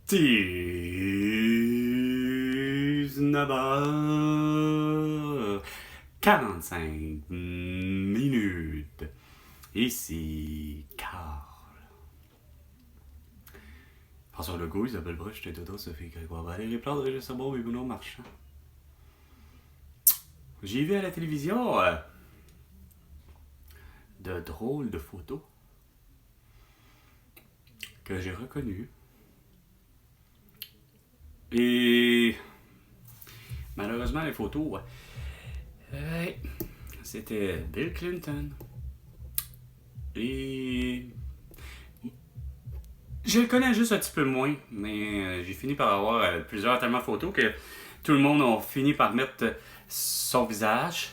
19h 45 minutes. Ici, Carl. François Legault, Isabelle Broche, Dodo, Sophie Grégoire, Valérie Plante, Régis Sabot et Bruno Marchand. J'ai vu à la télévision de drôles de photos que j'ai reconnues. Et malheureusement, les photos, c'était Bill Clinton. Et je le connais juste un petit peu moins, mais j'ai fini par avoir plusieurs tellement de photos que tout le monde a fini par mettre son visage,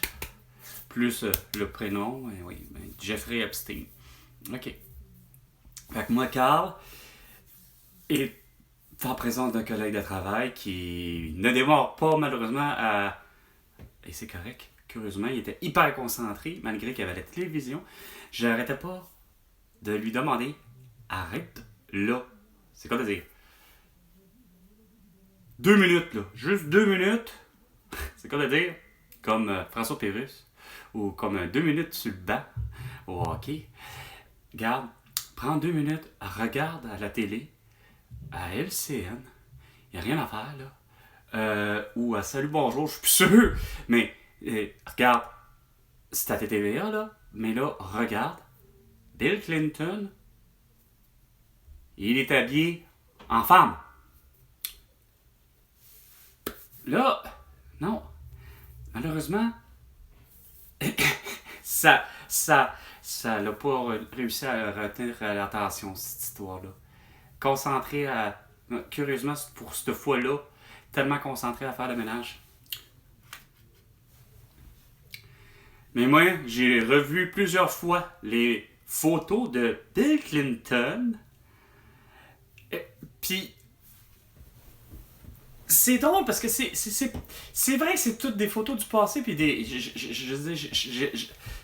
plus le prénom, Jeffrey Epstein. OK. Fait que moi, Carl, est en présence d'un collègue de travail qui ne démarre pas malheureusement à... Et c'est correct. Curieusement, il était hyper concentré, malgré qu'il y avait la télévision. Je n'arrêtais pas de lui demander « Arrête là. » C'est quoi de dire? 2 minutes, là. Juste 2 minutes. C'est quoi de dire? Comme François Pérusse. Ou comme 2 minutes sur le banc au hockey. Regarde, prends 2 minutes, regarde à la télé, à LCN. Il n'y a rien à faire, là. Ou à Salut Bonjour, je suis plus sûr. Mais regarde, c'est à TTVA, là. Mais là, regarde. Bill Clinton, il est habillé en femme. Là, non. Malheureusement, ça l'a pas réussi à retenir l'attention, cette histoire-là. Concentré à... Curieusement, pour cette fois-là, tellement concentré à faire le ménage. Mais moi, j'ai revu plusieurs fois les photos de Bill Clinton. Puis, c'est drôle parce que c'est vrai que c'est toutes des photos du passé. Puis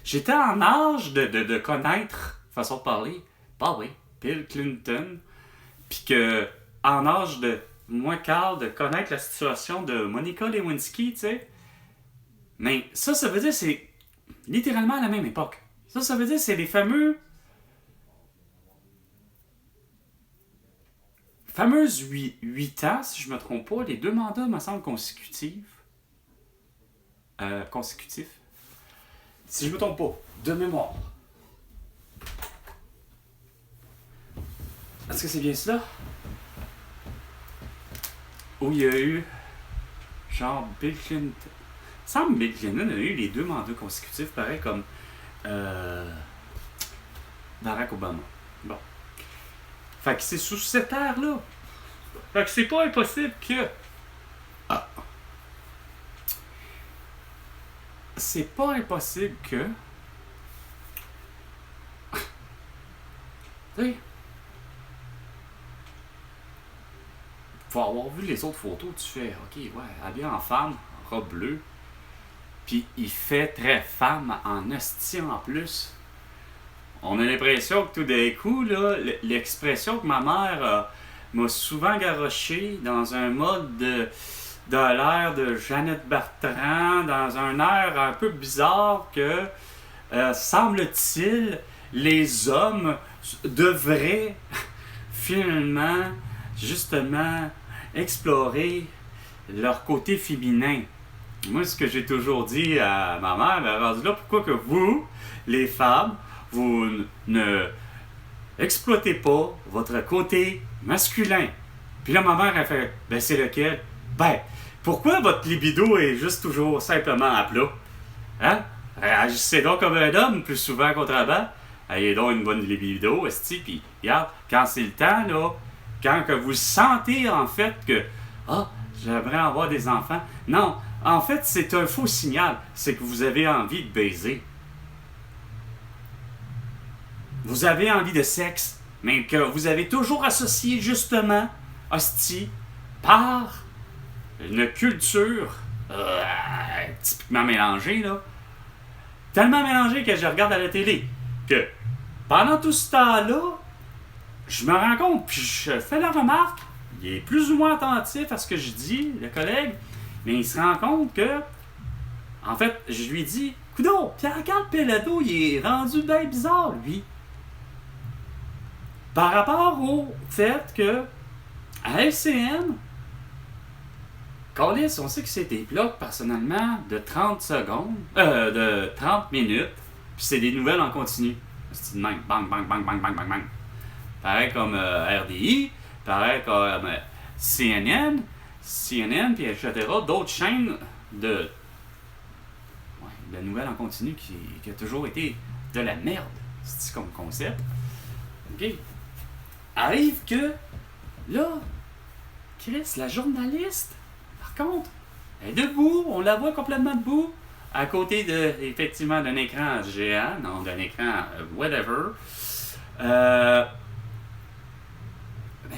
j'étais en âge de connaître, façon de parler, bah oui, Bill Clinton. Puis que, en âge de, moi, Carl, de connaître la situation de Monica Lewinsky, tu sais. Mais ça veut dire que c'est littéralement à la même époque. Ça veut dire que c'est les fameuses 8 ans, si je me trompe pas, les 2 mandats me semblent consécutifs. Si je me trompe pas, de mémoire. Est-ce que c'est bien cela? Où il y a eu genre Bill Clinton. Il semble que Bill Clinton a eu les 2 mandats consécutifs, pareil comme Barack Obama. Bon. Fait que c'est sous cette ère-là. Fait que c'est pas impossible que... C'est pas impossible que... Tu sais... Faut avoir vu les autres photos, tu fais... Ok, ouais, habillé en femme, robe bleue. Puis il fait très femme en hostie en plus. On a l'impression que tout d'un coup, là, l'expression que ma mère m'a souvent garoché dans un mode de l'air de Jeannette Bertrand, dans un air un peu bizarre que, semble-t-il, les hommes devraient finalement, justement, explorer leur côté féminin. Moi, ce que j'ai toujours dit à ma mère, ben, rendu là, pourquoi que vous, les femmes, vous ne exploitez pas votre côté masculin? Puis là, ma mère, elle fait, ben c'est lequel? Ben, pourquoi votre libido est juste toujours simplement à plat? Hein? Agissez donc comme un homme plus souvent qu'autrement. Ayez donc une bonne libido, esti, puis regarde, quand c'est le temps, là, quand que vous sentez en fait que, j'aimerais avoir des enfants. Non, en fait, c'est un faux signal. C'est que vous avez envie de baiser. Vous avez envie de sexe, mais que vous avez toujours associé justement, hostie, par une culture typiquement mélangée, là. Tellement mélangée que je regarde à la télé que pendant tout ce temps-là, je me rends compte, puis je fais la remarque, il est plus ou moins attentif à ce que je dis, le collègue, mais il se rend compte que, en fait, je lui dis, coudonc, Pierre-Carl Pellado, il est rendu bien bizarre, lui. Par rapport au fait que, à LCN, Callis, on sait que c'est des blocs, personnellement, de 30 secondes, de 30 minutes, puis c'est des nouvelles en continu. C'est de même, bang, bang, bang, bang, bang, bang, bang. Pareil comme RDI, pareil comme CNN, puis etc. D'autres chaînes de nouvelles en continu qui a toujours été de la merde, c'est comme concept. OK. Arrive que, là, Chris, la journaliste, par contre, elle est debout, on la voit complètement debout, à côté effectivement, d'un écran géant, non, d'un écran whatever. Mais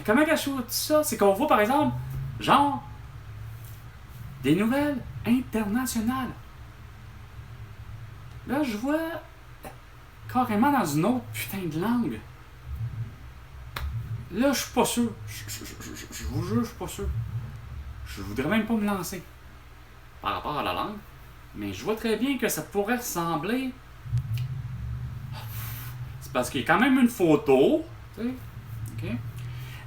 comment elle joue tout ça? C'est qu'on voit, par exemple, genre, des nouvelles internationales. Là, je vois carrément dans une autre putain de langue. Là, je suis pas sûr. Je vous jure, je suis pas sûr. Je voudrais même pas me lancer par rapport à la langue. Mais je vois très bien que ça pourrait ressembler. C'est parce qu'il y a quand même une photo. Tu sais. OK?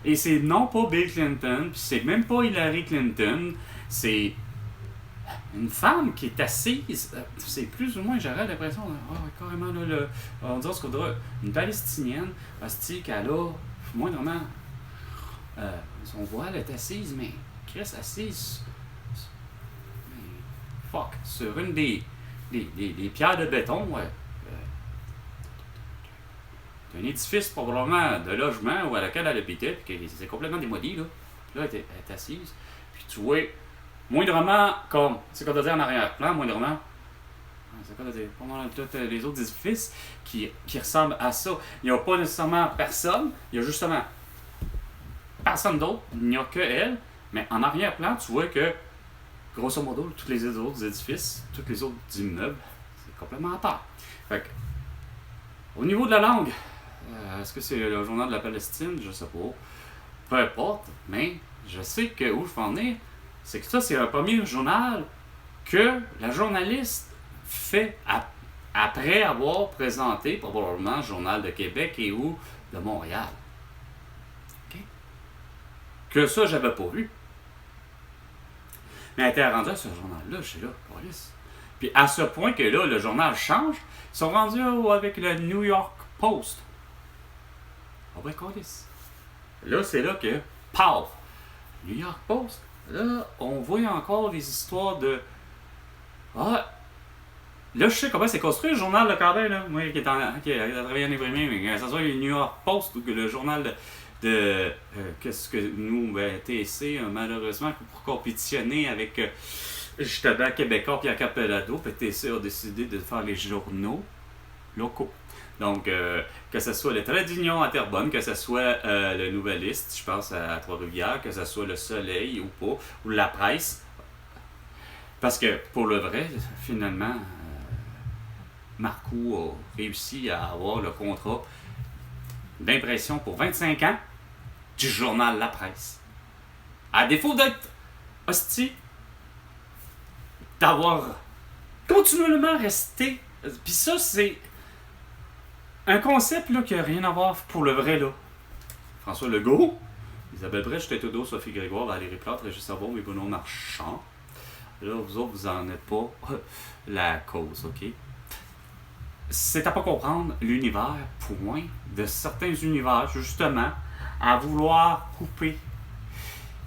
Et c'est non pas Bill Clinton, puis c'est même pas Hillary Clinton. C'est une femme qui est assise. C'est plus ou moins, j'aurais l'impression. Carrément, là, on dirait ce qu'on dirait une Palestinienne. Hostie, qu'elle a moindrement. Son voile est assise, mais Chris assise. Fuck, sur une des pierres de béton, un édifice probablement de logement ou à laquelle elle habitait, puis que c'est complètement démoli, là. Là, elle est assise. Puis tu vois, moindrement, comme, c'est quoi de dire en arrière-plan, moindrement, c'est quoi de dire, pendant tous les autres édifices qui ressemblent à ça. Il n'y a pas nécessairement personne, il y a justement personne d'autre, il n'y a que elle, mais en arrière-plan, tu vois que grosso modo, tous les autres édifices, tous les autres immeubles, c'est complètement à part. Fait que, au niveau de la langue, est-ce que c'est le journal de la Palestine? Je sais pas. Peu importe, mais je sais que où je vais en venir, c'est que ça, c'est un premier journal que la journaliste fait après avoir présenté probablement le Journal de Québec et ou de Montréal. Okay? Que ça, j'avais pas vu. Mais elle était rendue à ce journal-là, je suis là, police. Puis à ce point que là, le journal change, ils sont rendus avec le New York Post. Ah ouais, police. Là, c'est là que, paf! New York Post. Là, on voit encore des histoires de. Ah! Là, je sais comment c'est construit le journal de Carbet, là. Moi, qui a travaillé en imprimé, mais que ce soit le New York Post ou que le journal qu'est-ce que nous, TC, malheureusement, pour compétitionner avec justement Québécois Pierre Capellado, puis TC a décidé de faire les journaux locaux. Donc, que ce soit le Trait d'Union à Terrebonne, que ce soit le Nouvelliste, je pense à Trois-Rivières, que ce soit le Soleil ou pas, ou la presse. Parce que, pour le vrai, finalement, Marcoux a réussi à avoir le contrat d'impression pour 25 ans du journal La Presse. À défaut d'être hostie, d'avoir continuellement resté. Puis ça, c'est un concept là, qui n'a rien à voir pour le vrai. Là. François Legault, Isabelle Brèche, Théodore, Sophie Grégoire, Valérie Plante, Régis Savon et Bruno Marchand. Là, vous autres, vous n'en êtes pas la cause, OK? C'est à pas comprendre l'univers, point, de certains univers, justement, à vouloir couper.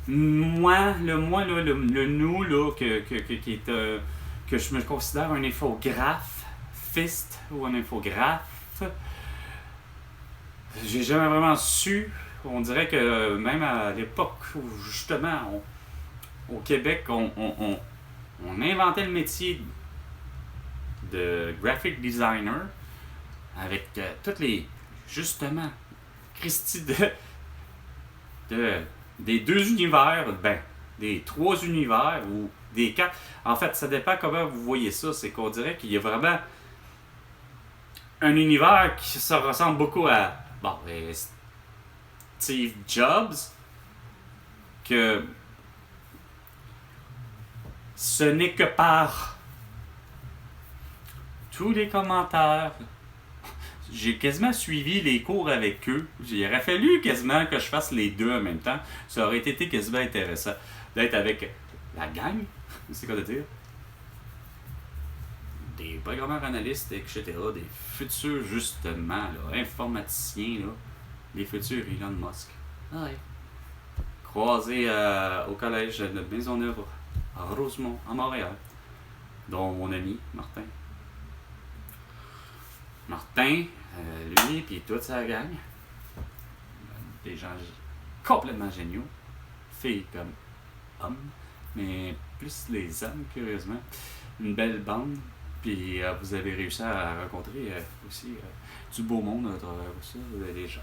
Moi, le nous, là, qui est, que je me considère un infographe, fist ou un infographe, j'ai jamais vraiment su. On dirait que même à l'époque où, justement, au Québec, on inventait le métier de graphic designer avec toutes les, justement, Christy des deux univers, des trois univers ou des quatre. En fait, ça dépend comment vous voyez ça. C'est qu'on dirait qu'il y a vraiment un univers qui se ressemble beaucoup à Steve Jobs, que ce n'est que par tous les commentaires. J'ai quasiment suivi les cours avec eux. Il aurait fallu quasiment que je fasse les deux en même temps. Ça aurait été quasiment intéressant d'être avec la gang, c'est quoi de dire, des programmeurs analystes, etc., des futurs, justement, là, informaticiens, là, les futurs Elon Musk. Ouais. Croisés au collège de Maisonneuve à Rosemont, à Montréal, dont mon ami Martin. Martin, lui, puis toute sa gang, des gens complètement géniaux, filles comme hommes, mais plus les hommes, curieusement. Une belle bande, puis vous avez réussi à rencontrer aussi du beau monde à travers ça, des gens,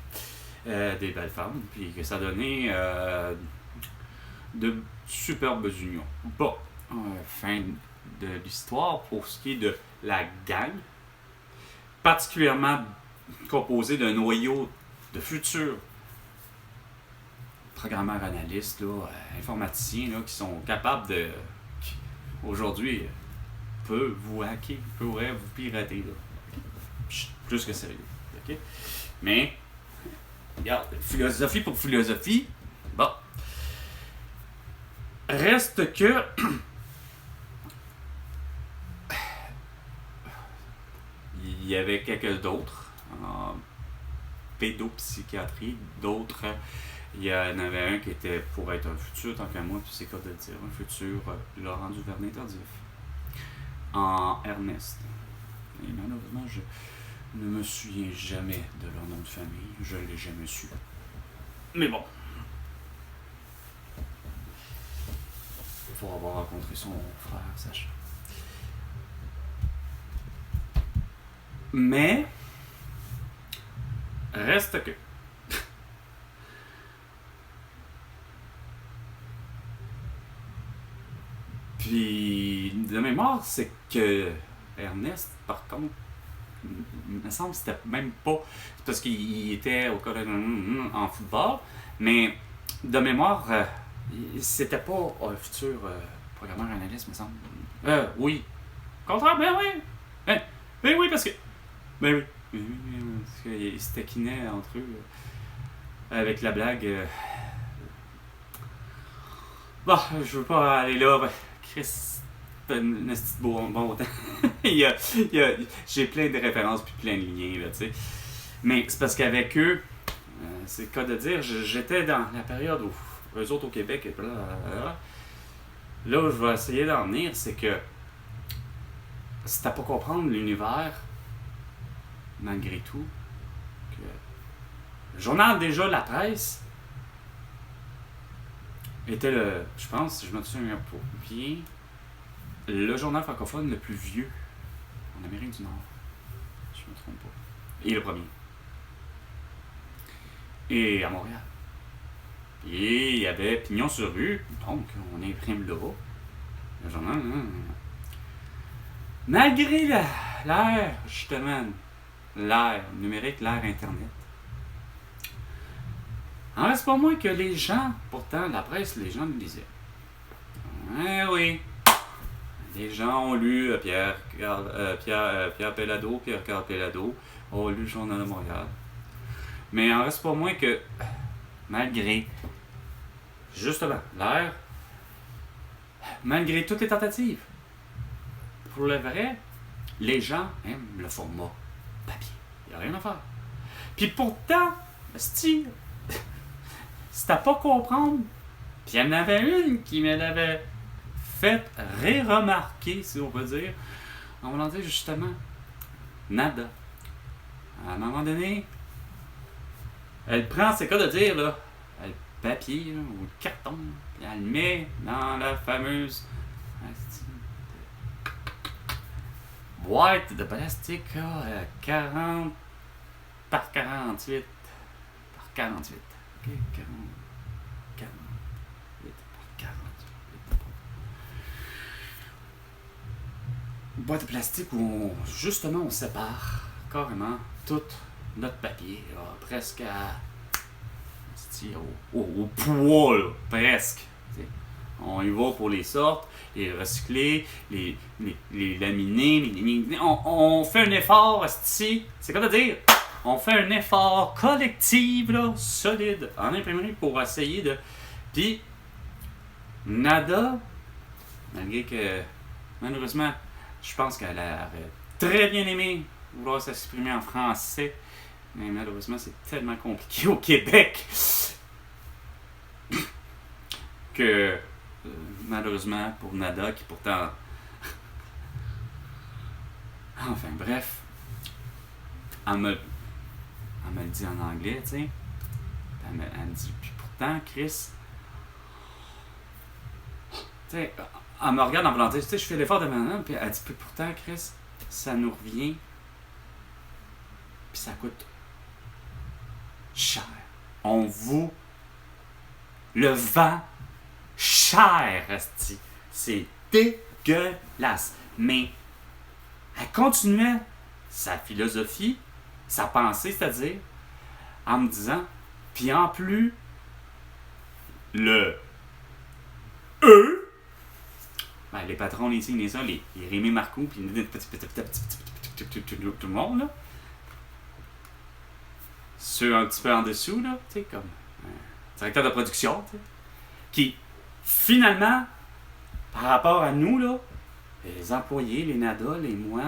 des belles femmes, puis que ça a donné de superbes unions. Bon, fin de l'histoire pour ce qui est de la gang, particulièrement composé d'un noyau de futurs programmeurs analystes, là, informaticiens, là, qui sont capables de, qui, aujourd'hui, peuvent vous hacker, pourraient vous pirater. Là. Plus que sérieux. Okay? Mais, regarde, philosophie pour philosophie, bon. Reste que il y avait quelques d'autres en pédopsychiatrie, d'autres, il y en avait un qui était pour être un futur, tant qu'à moi, puis c'est quoi de le dire, un futur Laurent Duvernay tardif, en Ernest. Et malheureusement, je ne me souviens jamais de leur nom de famille, je ne l'ai jamais su. Mais bon. Il faut avoir rencontré son frère, Sacha. Mais, reste que. Puis, de mémoire, c'est que Ernest, par contre, il me semble que c'était même pas. C'est parce qu'il était au collège en football, mais de mémoire, c'était pas un futur programmeur analyste, me semble. Oui. Contraire, ben oui. Ben oui, parce que. Ben oui. Parce qu'ils se taquinaient entre eux avec la blague. Bon, je veux pas aller là. Chris, c'est un petit bon temps. J'ai plein de références puis plein de liens, là, tu sais. Mais c'est parce qu'avec eux, c'est le cas de dire, j'étais dans la période où eux autres au Québec, et là où je vais essayer d'en venir, c'est que si t'as pas comprendre l'univers, malgré tout, que le journal déjà La Presse était je pense, si je me souviens pour bien, le journal francophone le plus vieux en Amérique du Nord. Je me trompe pas. Et le premier. Et à Montréal. Et il y avait Pignon sur rue, donc on imprime là. Le journal, malgré l'ère, justement, l'ère numérique, l'ère Internet, en reste pas moins que les gens, pourtant, la presse, les gens le lisaient. Oui. Les gens ont lu Pierre Pellado, Pierre-Carl Pellado, ont lu le Journal de Montréal. Mais en reste pas moins que, malgré, justement, l'ère, malgré toutes les tentatives, pour le vrai, les gens aiment le format papier. Il n'y a rien à faire. Puis pourtant, si t'as pas comprendre, puis il y en avait une qui me l'avait fait remarquer, si on peut dire, on va en dire justement, nada. À un moment donné, elle prend, c'est quoi de dire, là, le papier là, ou le carton, puis elle le met dans la fameuse boîte de plastique là, 40 par 48 par 48. Ok, 48 par 48. Une boîte de plastique où justement on sépare carrément tout notre papier, là, presque à hostie, au poids, là, presque. T'sais. On y va pour les sortes, les recycler, les laminer, on fait un effort, hostie. C'est quoi de dire? On fait un effort collectif, là, solide, en imprimerie pour essayer de... Puis, nada, malgré que, malheureusement, je pense qu'elle aurait très bien aimé vouloir s'exprimer en français, mais malheureusement, c'est tellement compliqué au Québec que, malheureusement, pour Nada, qui pourtant... Enfin, bref, elle me le dit en anglais, tu sais. Elle me dit, puis pourtant, Chris... Tu sais, elle me regarde en voulant dire, tu sais, je fais l'effort de maintenant, puis elle dit, puis pourtant, Chris, ça nous revient, puis ça coûte cher. On vous le vend cher, esti. C'est dégueulasse. Mais elle continuait sa philosophie, sa pensée, c'est-à-dire, en me disant, puis en plus, le ben, les patrons, les signes, les Rémi Marcoux, puis tout le monde, là. Ceux un petit peu en dessous, là, tu sais, comme directeur de production, tu sais, qui, finalement, par rapport à nous, là, les employés, les NADA, les moi,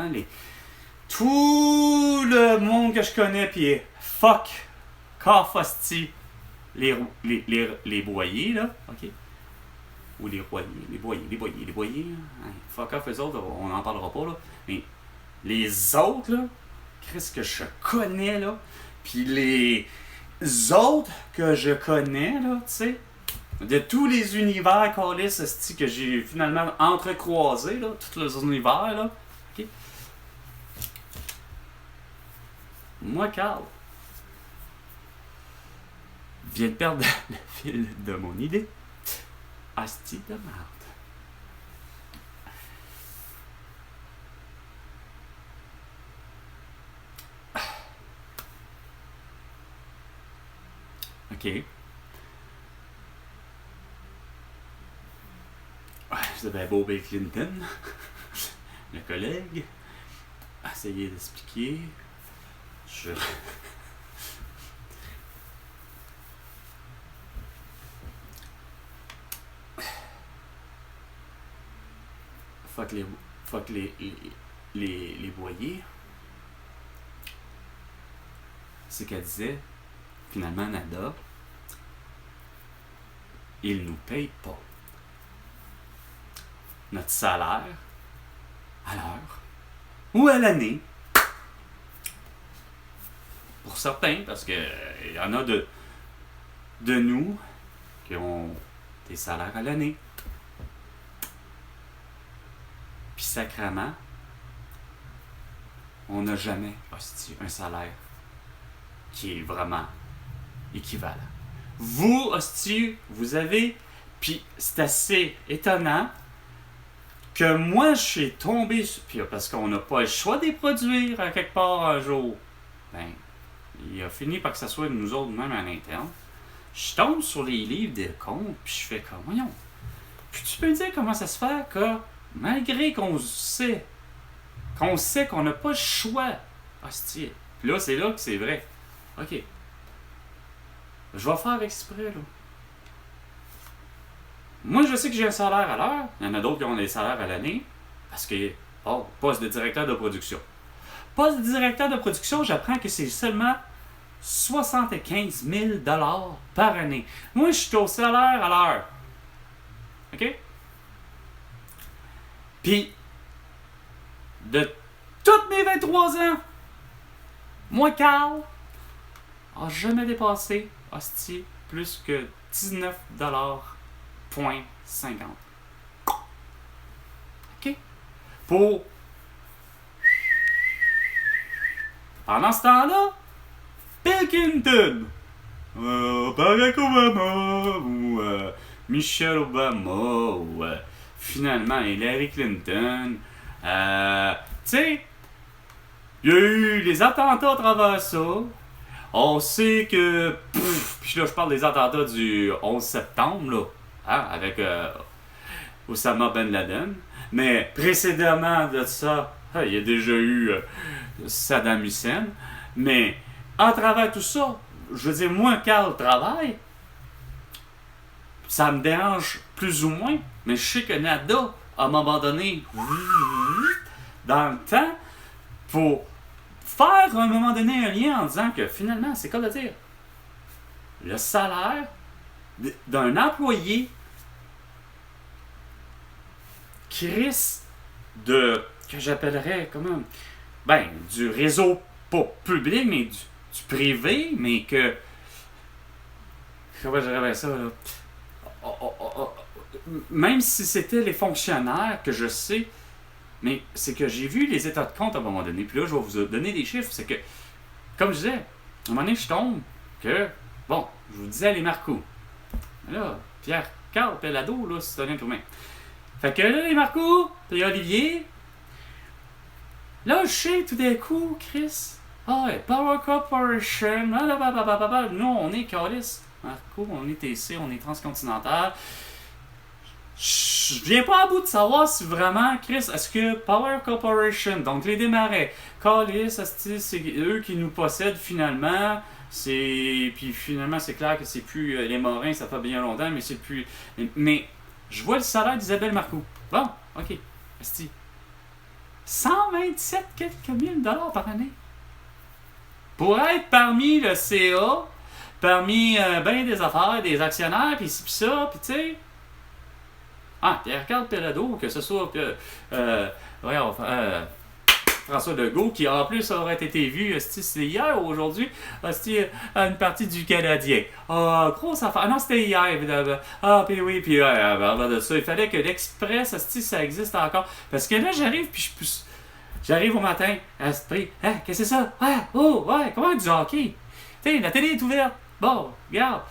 tout le monde que je connais, puis fuck, Carfosti, les boyers, là, ok? Ou les boyers, hein. Fuck off, eux autres, on n'en parlera pas, là. Mais les autres, là, qu'est-ce que je connais, là, puis les autres que je connais, là, tu sais, de tous les univers, Callis, que j'ai finalement entrecroisés, là, tous les univers, là, ok? Moi, Carl, viens de perdre le fil de mon idée. Asti de merde. OK. C'était bien beau Bill Clinton, le collègue, a essayé d'expliquer. Fuck les boyers. C'est qu'elle disait, finalement, Nada, ils nous payent pas notre salaire à l'heure ou à l'année. Pour certains, parce que il y en a de nous qui ont des salaires à l'année. Puis sacrément, on n'a jamais un salaire qui est vraiment équivalent. Vous, hostie, vous avez... Puis c'est assez étonnant que moi, je suis tombé... Puis parce qu'on n'a pas le choix de les produire à quelque part un jour. Ben, il a fini par que ça soit nous autres même en interne. Je tombe sur les livres de comptes, puis je fais comme, voyons. Puis tu peux me dire comment ça se fait que, malgré qu'on sait qu'on n'a pas le choix, hostie. Puis là, c'est là que c'est vrai. OK. Je vais faire exprès, là. Moi, je sais que j'ai un salaire à l'heure. Il y en a d'autres qui ont des salaires à l'année. Parce que, poste de directeur de production. Poste de directeur de production, j'apprends que c'est seulement 75 000 $ par année. Moi, je suis au salaire à l'heure. OK? Puis, de toutes mes 23 ans, moi, Carl, a jamais dépassé, hostie, plus que 19,50 $. OK? Pour... Pendant ce temps-là, Bill Clinton, Barack Obama, ou Michelle Obama, ou finalement Hillary Clinton, tu sais, il y a eu les attentats à travers ça. On sait que... Puis là, je parle des attentats du 11 septembre, là, hein, avec Osama Ben Laden. Mais précédemment de ça, il y a déjà eu Saddam Hussein. Mais à travers tout ça, je veux dire, moi, Carl travaille, ça me dérange plus ou moins, mais je sais que Nada, à un moment donné, dans le temps, pour faire à un moment donné un lien en disant que finalement, c'est comme de dire, le salaire d'un employé qui risque de, que j'appellerais comment, ben, du réseau pas public, mais du privé, mais que, comment je dirais ça, là? Même si c'était les fonctionnaires que je sais, mais c'est que j'ai vu les états de compte à un moment donné, puis là, je vais vous donner des chiffres, c'est que, comme je disais, à un moment donné, je tombe que, bon, je vous disais les Marcos. Là, Pierre Carl Pellado, là, c'est un instrument. Fait que là, les Marcos, puis Olivier, là, je sais tout d'un coup, Chris, ah ouais, Power Corporation, nous, on est Calis, Marco, on est TC, on est transcontinental. Je viens pas à bout de savoir si vraiment, Chris, est-ce que Power Corporation, donc les Desmarais, Calis, c'est eux qui nous possèdent finalement. Puis finalement, c'est clair que c'est plus les Morins, ça fait bien longtemps, mais c'est plus. Mais je vois le salaire d'Isabelle Marcoux. Bon, ok. Esti. 127 quelques mille dollars par année. Pour être parmi le CA, parmi ben des affaires, des actionnaires, puis ci, puis ça, puis tu sais. Ah, Pierre-Carl Pellado, que ce soit François Legault, qui en plus aurait été vu, c'est hier ou aujourd'hui, une partie du Canadien. Ah, grosse affaire. Ah non, c'était hier, évidemment. Ah, puis oui, puis de ça, il fallait que l'Express, ça existe encore. Parce que là, j'arrive, puis j'arrive au matin, à l'esprit, hein, qu'est-ce que c'est ça? Ah, oh, ouais, comment du hockey? Tu sais, la télé est ouverte. Bon, regarde.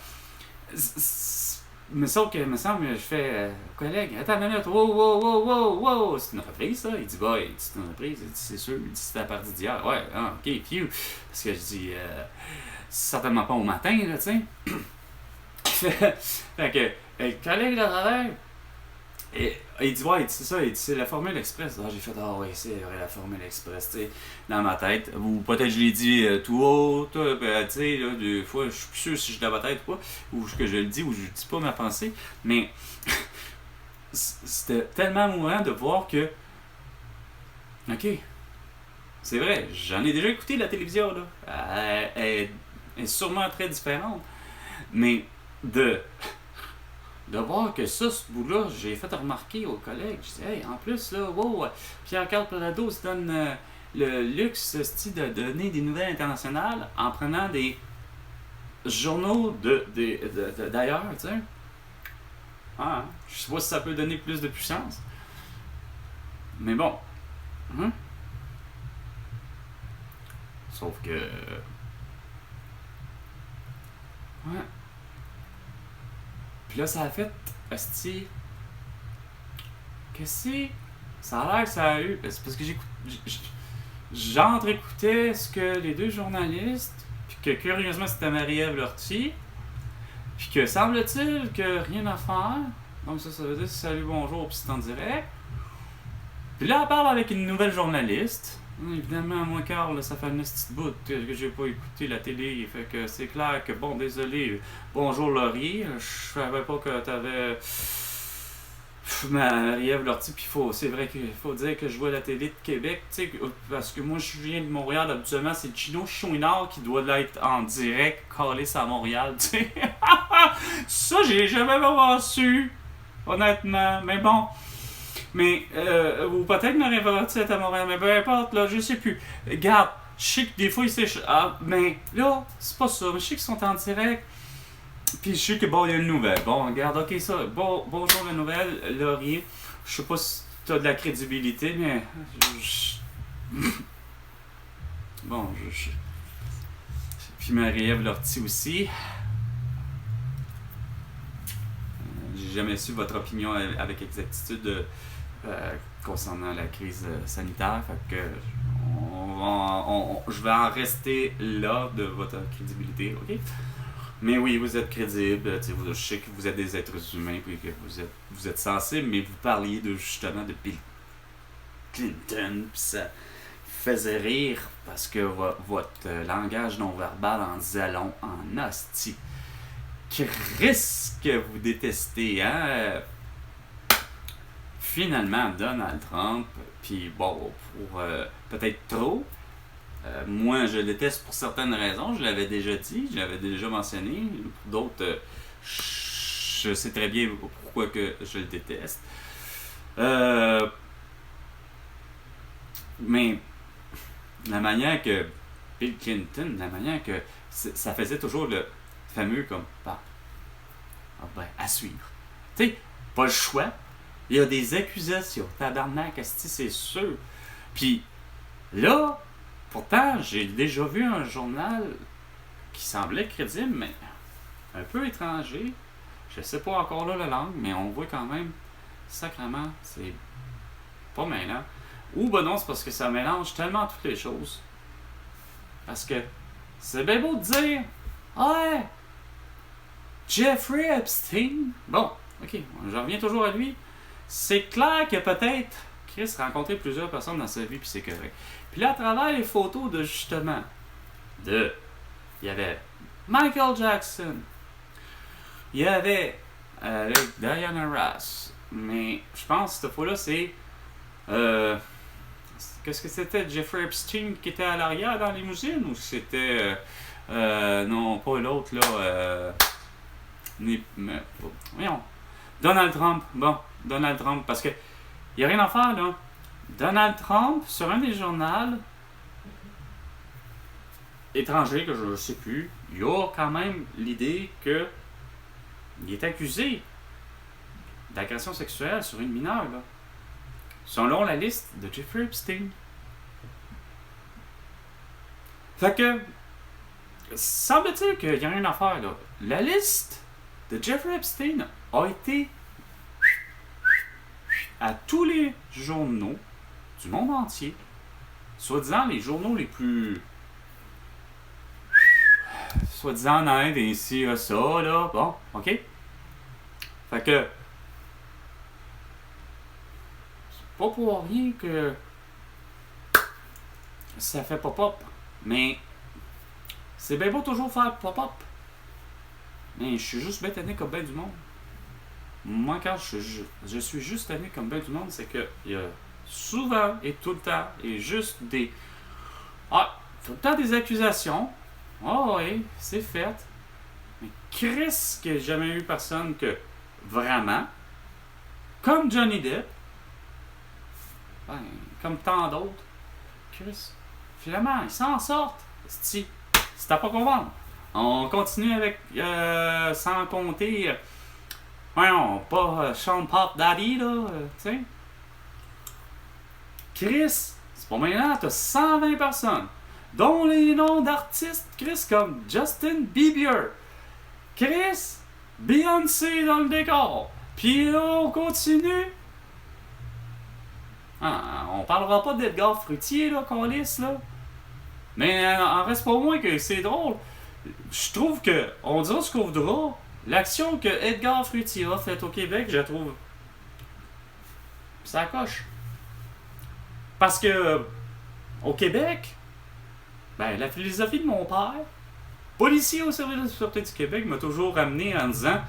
Mais sauf que, me semble, je fais, collègue, attends une minute, wow, c'est une reprise, ça? Il dit, bah, c'est une reprise, il dit, c'est sûr, il dit, c'est à partir d'hier. Ouais, ah, ok, phew. Parce que je dis, certainement pas au matin, là, tu sais. Fait que, le collègue de travail, et il dit, ouais, il dit, c'est ça, il dit, c'est la Formule Express. Ah, j'ai fait, ah, ouais, c'est vrai, la Formule Express, tu sais, dans ma tête. Ou peut-être je l'ai dit tout haut, tu sais, là, des fois, je suis plus sûr si je l'ai dans ma tête ou pas, ou que je le dis, ou je dis pas ma pensée, mais c'était tellement mouvant de voir que, ok, c'est vrai, j'en ai déjà écouté la télévision, là. Elle est sûrement très différente, mais de voir que ça, ce bout-là, j'ai fait remarquer aux collègues. Je dis, hey, en plus, là, wow, Pierre-Carl Pellado se donne le luxe de donner des nouvelles internationales en prenant des journaux d'ailleurs, tu sais. Ah, je sais pas si ça peut donner plus de puissance. Mais bon. Sauf que. Ouais. Puis là, ça a fait, asti, qu'est-ce que ça a l'air que ça a eu, c'est parce que j'entre-écoutais ce que les deux journalistes, puis que curieusement c'était Marie-Ève Lortie, puis que semble-t-il que rien à faire, donc ça veut dire salut, bonjour, puis c'est en direct. Puis là, elle parle avec une nouvelle journaliste. Évidemment, moi, Carl, ça fait une petite bout que j'ai pas écouté la télé. Fait que c'est clair que, bon, désolé. Bonjour, Laurier. Je savais pas que t'avais Marie-Ève Lortie. Puis c'est vrai qu'il faut dire que je vois la télé de Québec. Tu sais, parce que moi, je viens de Montréal. Habituellement, c'est Gino Chouinard qui doit l'être en direct, calé à Montréal. Tu sais. Ça, j'ai jamais vraiment su. Honnêtement. Mais bon. Mais, ou peut-être ma révolté à Montréal, mais peu importe, là, je sais plus. Regarde, je sais que des fois, ils s'échappent. Ah, mais là, c'est pas ça. Mais je sais qu'ils sont en direct. Puis je sais que, bon, il y a une nouvelle. Bon, regarde, ok, ça. Bonjour, la nouvelle, Laurier. Je sais pas si t'as de la crédibilité, mais. Bon, Puis Marie-Ève Lortie aussi. J'ai jamais su votre opinion avec exactitude concernant la crise sanitaire. Fait que je vais en rester là de votre crédibilité, ok? Mais oui, vous êtes crédible, je sais que vous êtes des êtres humains, puis que vous êtes sensibles, mais vous parliez justement de Bill Clinton, puis ça faisait rire parce que votre langage non-verbal en disait long en hostie. Chris que vous détestez, hein? Finalement, Donald Trump, puis bon, pour peut-être trop, moi je le déteste pour certaines raisons, je l'avais déjà dit, je l'avais déjà mentionné, pour d'autres, je sais très bien pourquoi que je le déteste. Mais la manière que Bill Clinton, la manière que ça faisait toujours le fameux comme à suivre. Tu sais, pas le choix. Il y a des accusations. Tabarnak, asti, c'est sûr. Puis là, pourtant, j'ai déjà vu un journal qui semblait crédible, mais un peu étranger. Je sais pas encore là la langue, mais on voit quand même, sacrément, c'est pas mêlant. Ou ben non, c'est parce que ça mélange tellement toutes les choses. Parce que c'est bien beau de dire ouais, Jeffrey Epstein. Bon, ok, je reviens toujours à lui. C'est clair que peut-être Chris rencontrait plusieurs personnes dans sa vie, puis c'est correct. Puis là, à travers les photos de justement, il y avait Michael Jackson, il y avait Diana Ross, mais je pense que cette fois-là, c'est. Qu'est-ce que c'était Jeffrey Epstein qui était à l'arrière dans les limousine ou c'était. Non, pas l'autre, là. Voyons. Donald Trump. Bon, Donald Trump, parce que il n'y a rien à faire, là. Donald Trump, sur un des journaux étrangers, que je ne sais plus, il y a quand même l'idée que il est accusé d'agression sexuelle sur une mineure, là. Selon la liste de Jeffrey Epstein. Fait que, semble-t-il qu'il n'y a rien à faire, là. La liste de Jeffrey Epstein a été à tous les journaux du monde entier, soi-disant les journaux les plus soi-disant en Inde, ici, ça, là, bon, ok? Fait que c'est pas pour rien que ça fait pop-up, mais c'est bien beau toujours faire pop-up, mais je suis juste bien tanné comme ben du monde. Moi, quand je suis juste tanné comme ben du monde, c'est que il y a souvent et tout le temps, et juste des. Ah, tout le temps des accusations. Oh oui, c'est fait. Mais Chris, qu'il n'y a jamais eu personne que vraiment, comme Johnny Depp, ben, comme tant d'autres, Chris, finalement, ils s'en sortent. C'est à pas comprendre. On continue avec, sans compter. Voyons, pas Sean Pop Daddy, là, tu sais. Chris, c'est pas maintenant, t'as 120 personnes, dont les noms d'artistes, Chris, comme Justin Bieber, Chris, Beyoncé dans le décor, puis là, on continue. Ah, on parlera pas d'Edgar Fruitier, là, qu'on lisse, là. Mais en reste pas moins que c'est drôle. Je trouve que, on dira ce qu'on voudra, l'action que Edgar Fruitier a faite au Québec, je la trouve. Ça coche. Parce que, au Québec, ben, la philosophie de mon père, policier au service de la Sûreté du Québec, m'a toujours ramené en disant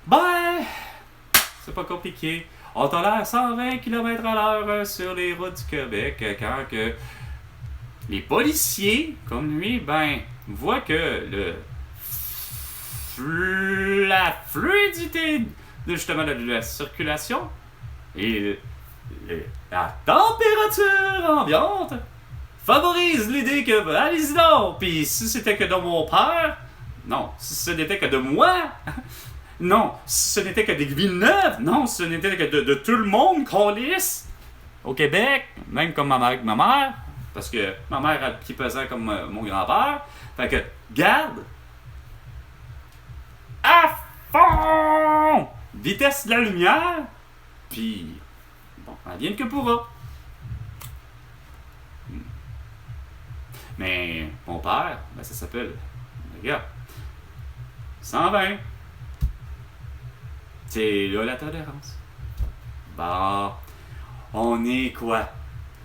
ben, c'est pas compliqué. On tolère 120 km/h sur les routes du Québec quand que les policiers, comme lui, ben, voient que la fluidité de justement de la circulation et la température ambiante favorise l'idée que allez-y donc. Puis si c'était que de mon père, non, si ce n'était que de moi, non, si ce n'était que des Villeneuve, non, si ce n'était que de tout le monde qu'on lisse au Québec, même comme ma mère, parce que ma mère a le pied pesant comme mon grand-père. Fait que, garde, à fond, vitesse de la lumière, puis bon, advienne que pourra. Mais mon père, ben, ça s'appelle, regarde, 120. C'est là la tolérance. Bah, on est quoi?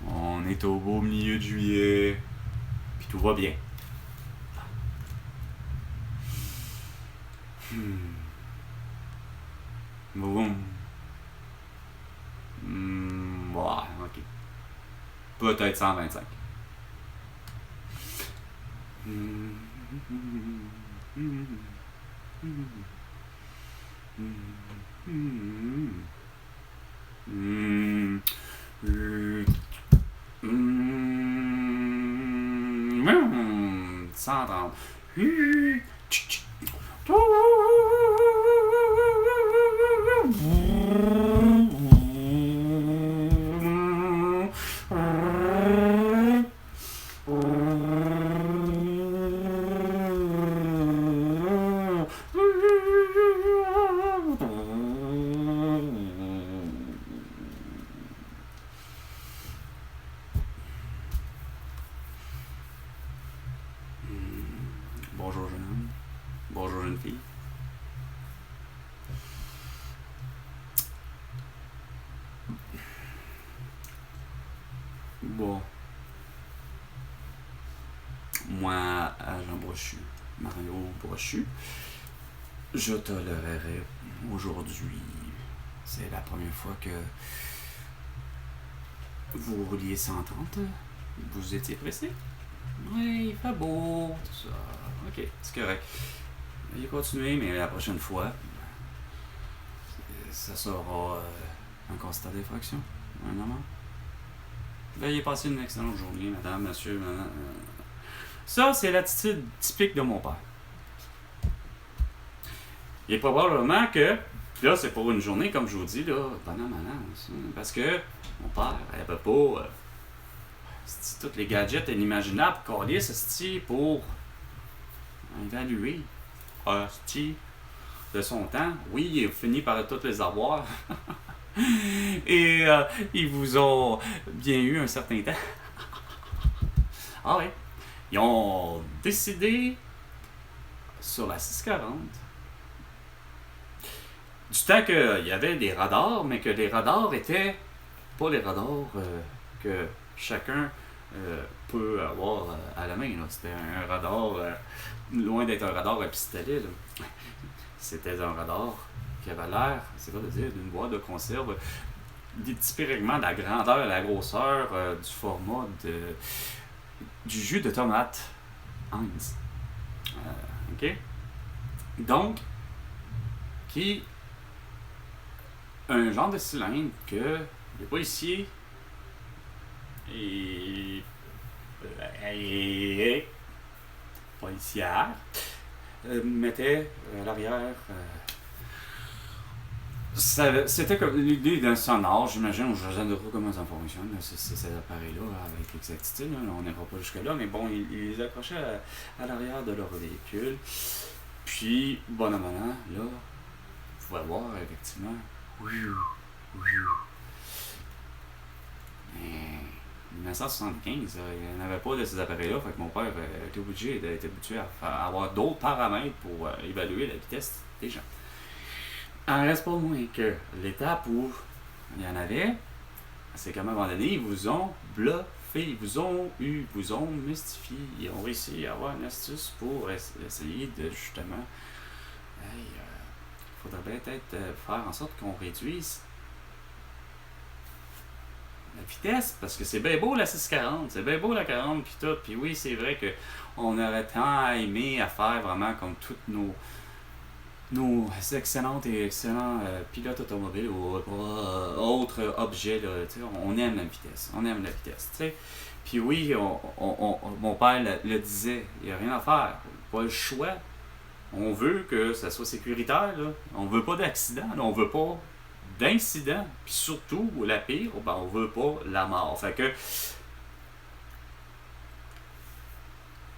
On est au beau milieu de juillet, puis tout va bien. Boum. Ouais, ok. Peut-être 125. Cent trente. Bonjour jeune homme. Bonjour jeune fille. Bon. Moi, Agent Brochu, Mario Brochu, je tolérerai aujourd'hui. C'est la première fois que vous rouliez 130. Vous étiez pressé? Oui, il fait beau, tout ça. Ok, c'est correct. Veuillez continuer, mais la prochaine fois, ça sera un constat d'infraction. Un moment. Veuillez passer une excellente journée, madame, monsieur, madame. Ça, c'est l'attitude typique de mon père. Il est probablement que, là, c'est pour une journée, comme je vous dis, là, pendant parce que mon père, il avait pas tous les gadgets inimaginables, pour évaluer de son temps. Oui, il a fini par tous les avoir. Et ils vous ont bien eu un certain temps. Ah oui. Ils ont décidé sur la 640 du temps qu'il y avait des radars, mais que les radars étaient pas les radars que chacun peut avoir à la main. Là. C'était un radar, loin d'être un radar à pistolet. Là. C'était un radar qui avait l'air, c'est quoi de dire, d'une boîte de conserve, typiquement de la grandeur et la grosseur du format du jus de tomate Heinz. OK? Donc, qui un genre de cylindre que les policiers et policières mettaient à l'arrière. C'était comme l'idée d'un sonore, j'imagine, je ne sais pas comment ça fonctionne, ces appareils-là, avec l'exactitude, on n'ira pas jusque-là, mais bon, ils les accrochaient à l'arrière de leur véhicule. Puis, bon an, là, vous pouvez voir, effectivement, mais en 1975, il n'y en avait pas de ces appareils-là, fait que mon père était obligé d'être habitué à avoir d'autres paramètres pour évaluer la vitesse des gens. En reste pas moins que l'étape où il y en avait, c'est qu'à un moment donné, ils vous ont bluffé, ils vous ont mystifié, ils ont réussi à avoir une astuce pour essayer de justement, il faudrait peut-être faire en sorte qu'on réduise la vitesse, parce que c'est bien beau la 640, c'est bien beau la 40 puis tout, puis oui, c'est vrai qu'on aurait tant aimé à faire vraiment comme toutes nos excellentes et excellents pilotes automobiles ou autres objets, là, on aime la vitesse, t'sais. Puis oui, mon père le disait, il n'y a rien à faire, pas le choix. On veut que ça soit sécuritaire, là. On veut pas d'accident, là. On veut pas d'incident, puis surtout, la pire, ben, on veut pas la mort. Fait que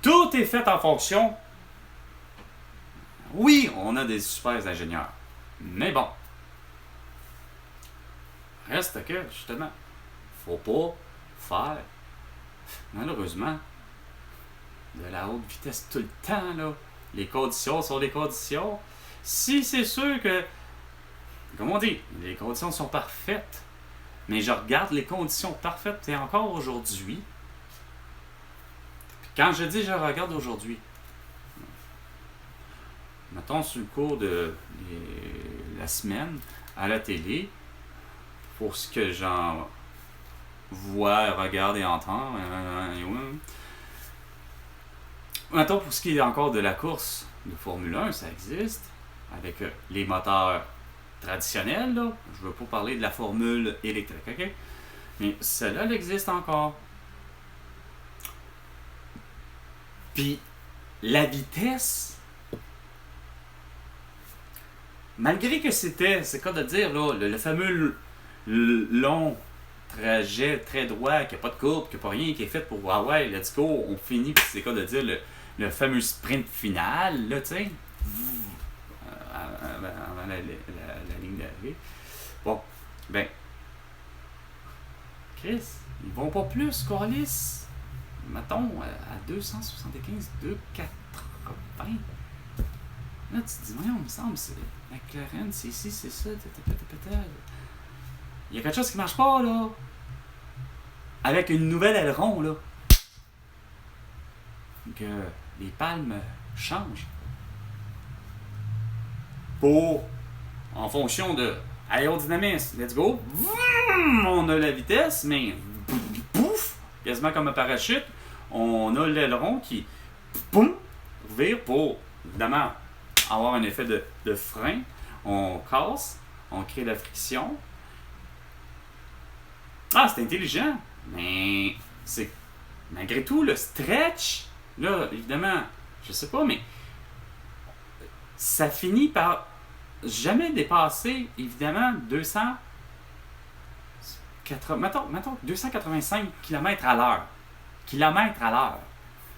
tout est fait en fonction. Oui, on a des super ingénieurs, mais bon, reste que, justement, faut pas faire, malheureusement, de la haute vitesse tout le temps, là. Les conditions sont les conditions. Si c'est sûr que, comme on dit, les conditions sont parfaites, mais je regarde les conditions parfaites et encore aujourd'hui. Quand je dis je regarde aujourd'hui, mettons sur le cours de la semaine à la télé, pour ce que j'en vois, regarde et entends, mettons pour ce qui est encore de la course de Formule 1, ça existe, avec les moteurs traditionnels, là. Je ne veux pas parler de la formule électrique, ok? Mais celle-là, elle existe encore. Puis, la vitesse, malgré que c'est quoi de dire, là, le fameux long trajet très droit, qui n'a pas de courbe, qui n'a pas rien, qui est fait pour ah ouais, let's go, on finit, puis c'est quoi de dire le fameux sprint final, là, tu sais, avant la ligne d'arrivée. Bon, ben, Chris, ils vont pas plus, Corliss. Mettons, à 275, 280. Là, tu te dis, voyons, il me semble, c'est McLaren, c'est ici, c'est ça, il y a quelque chose qui marche pas, là. Avec une nouvelle aileron, là. Que les palmes changent. Pour, en fonction de aérodynamisme, let's go. On a la vitesse, mais pouf, quasiment comme un parachute. On a l'aileron qui, boum, vire pour, évidemment, avoir un effet de frein. On casse, on crée de la friction. Ah, c'est intelligent, mais c'est malgré tout le stretch, là, évidemment, je sais pas, mais ça finit par jamais dépasser, évidemment, 285 km à l'heure.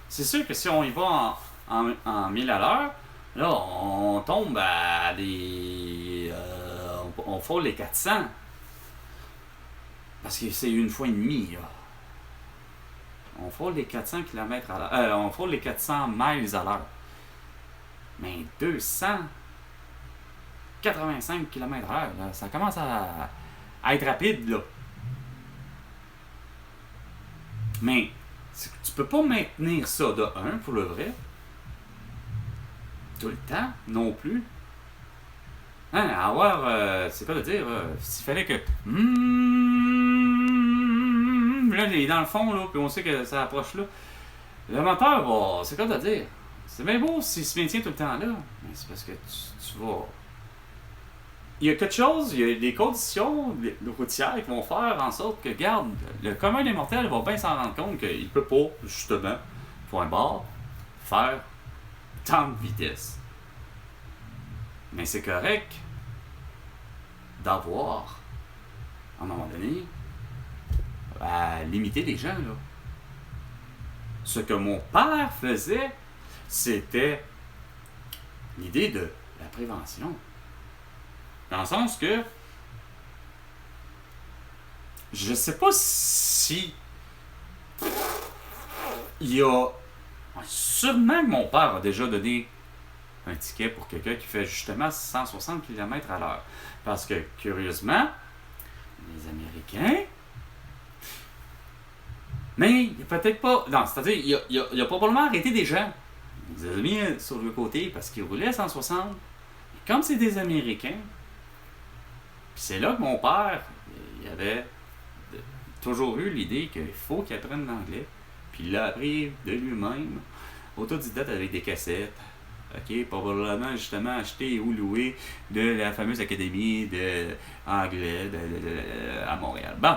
C'est sûr que si on y va en 1000 à l'heure, là, on tombe à des... on frôle les 400. Parce que c'est une fois et demie, là. On frôle les 400 km à l'heure. On frôle les 400 miles à l'heure. Mais 285 km à l'heure, là, ça commence à être rapide, là. Mais tu peux pas maintenir ça de 1 pour le vrai. Tout le temps, non plus. Hein, avoir, c'est quoi de dire, s'il fallait que... là, il est dans le fond, là, puis on sait que ça approche là. Le moteur va... C'est quoi de dire? C'est bien beau s'il se maintient tout le temps là, mais c'est parce que tu vas... Il y a quelque chose, il y a des conditions routières qui vont faire en sorte que, regarde, le commun des mortels va bien s'en rendre compte qu'il peut pas, justement, point barre, faire tant de vitesse. Mais c'est correct d'avoir, à un moment donné, à limiter les gens, là. Ce que mon père faisait, c'était l'idée de la prévention. Dans le sens que je sais pas si il y a... Sûrement que mon père a déjà donné un ticket pour quelqu'un qui fait justement 160 km à l'heure. Parce que, curieusement, les Américains... Mais il n'y a peut-être pas... Non, c'est-à-dire, il a probablement arrêté des gens. Il les a mis sur le côté parce qu'ils roulaient 160. Et comme c'est des Américains, puis c'est là que mon père, il avait toujours eu l'idée qu'il faut qu'il apprenne l'anglais. Puis il l'a appris de lui-même, autodidacte avec des cassettes. OK, probablement justement acheter ou louer de la fameuse académie d'anglais à Montréal. Bon,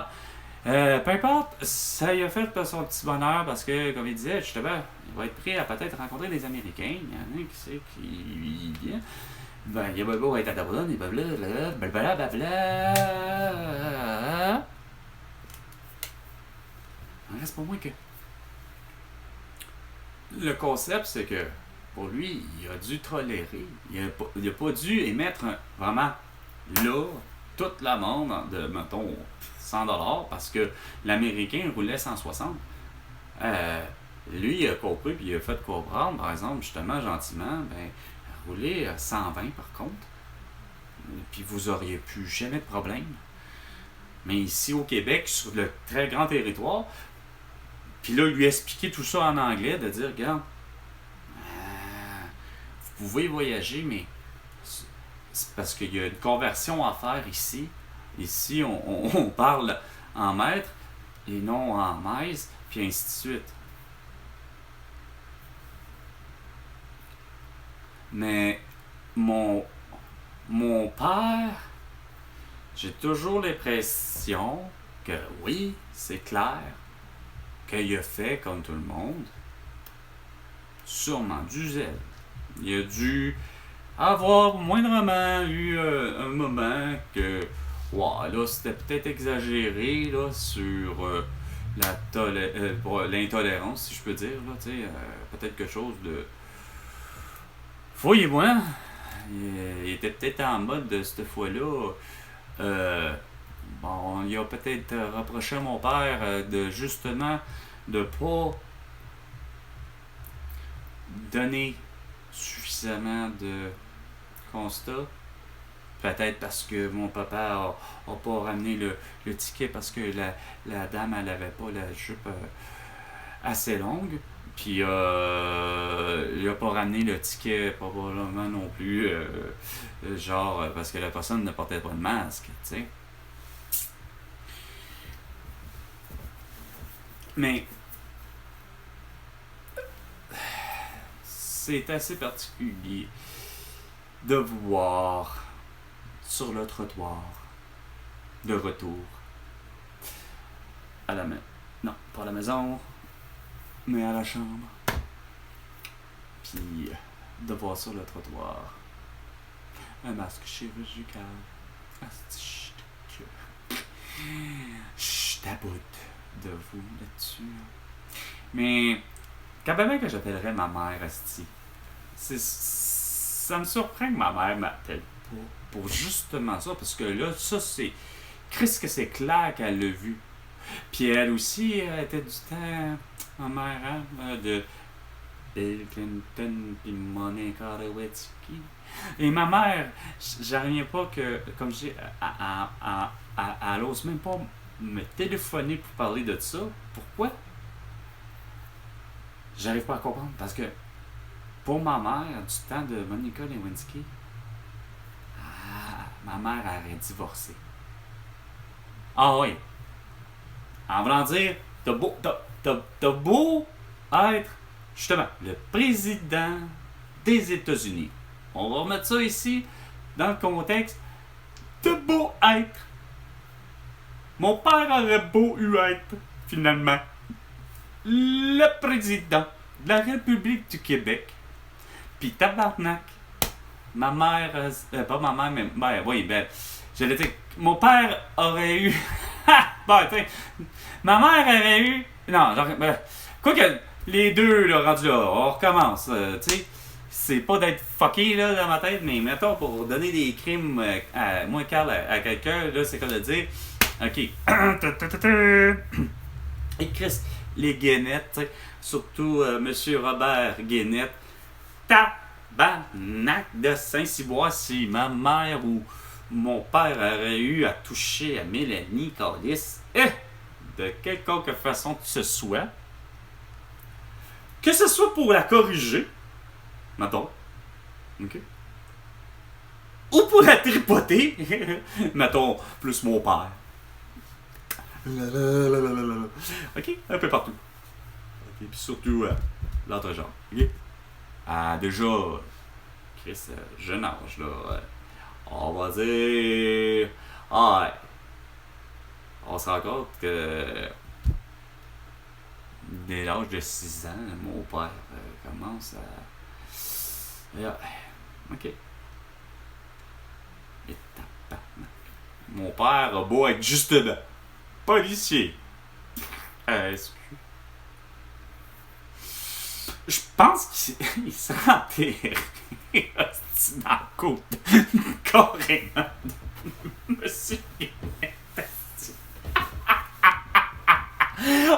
peu importe, ça y a fait son petit bonheur parce que, comme il disait, justement, il va être prêt à peut-être rencontrer des Américains. Il y en a qui sait qui vient. Ben, il va beau être à la bonne, et blablabla. Il reste pas moins que. Le concept, c'est que pour lui, il a dû tolérer. Il a pas dû émettre vraiment là toute l'amende de, mettons, $100 parce que l'Américain roulait 160. Lui, il a compris, puis il a fait comprendre, par exemple, justement, gentiment, rouler à 120 par contre, puis vous auriez plus jamais de problème. Mais ici au Québec, sur le très grand territoire, puis là, lui expliquer tout ça en anglais, de dire, regarde, vous pouvez voyager, mais c'est parce qu'il y a une conversion à faire ici. Ici, on parle en mètres et non en miles, puis ainsi de suite. Mais mon père, j'ai toujours l'impression que oui, c'est clair, qu'il a fait comme tout le monde, sûrement du zèle. Il a dû avoir moindrement eu un moment que, ouais, là, c'était peut-être exagéré là, sur l'intolérance, si je peux dire, là, peut-être quelque chose de. Voyez-moi, il était peut-être en mode de cette fois-là. Bon, il a peut-être reproché à mon père de justement de pas donner suffisamment de constats. Peut-être parce que mon papa a pas ramené le ticket parce que la dame elle avait pas la jupe assez longue. Puis il a pas ramené le ticket probablement non plus. Genre parce que la personne ne portait pas de masque, tu sais. Mais c'est assez particulier de voir sur le trottoir de retour à la maison. Non, pas à la maison, mais à la chambre. Puis de voir sur le trottoir un masque chirurgical. Je taboute de vous là-dessus. Mais quand même que j'appellerais ma mère asti, ça me surprend que ma mère m'appelle pas pour justement ça, parce que là, ça c'est Christ que c'est clair qu'elle l'a vu. Puis elle aussi, elle était du temps, ma mère, hein, de Bill Clinton puis Monica Lewinsky. Et ma mère, j'arrive pas que, comme je dis, elle ose même pas me téléphoner pour parler de ça. Pourquoi? J'arrive pas à comprendre. Parce que pour ma mère, du temps de Monica Lewinsky, ma mère aurait divorcé. Ah oui. En voulant dire, t'as beau être justement le président des États-Unis. On va remettre ça ici dans le contexte. T'as beau être. Mon père aurait beau être, finalement, le président de la République du Québec. Puis tabarnak, ma mère, pas ma mère, mais oui, j'allais dire, mon père aurait eu, ma mère aurait eu, non, genre, quoi que les deux, là, rendus là, on recommence, tu sais, c'est pas d'être fucké, là, dans ma tête, mais mettons, pour donner des crimes, moins Carl, à quelqu'un, là, c'est comme de dire, ok, et Chris, les Guénettes, tu sais, surtout Monsieur Robert Guénette, tabarnak de Saint-Cyboire, si ma mère ou mon père aurait eu à toucher à Mélanie Callis, de quelque façon que ce soit pour la corriger, mettons, ok, ou pour la tripoter, mettons, plus mon père. Ok, un peu partout. Ok, puis surtout l'autre genre. Ok. Déjà, Chris, jeune âge, là. On va dire. Ouais. On se rend compte que. Dès l'âge de 6 ans, mon père commence à. Ok. Et tabarnak. Mon père a beau être justement policier. Je pense qu'il s'est enterré dans la côte. Carrément. Monsieur.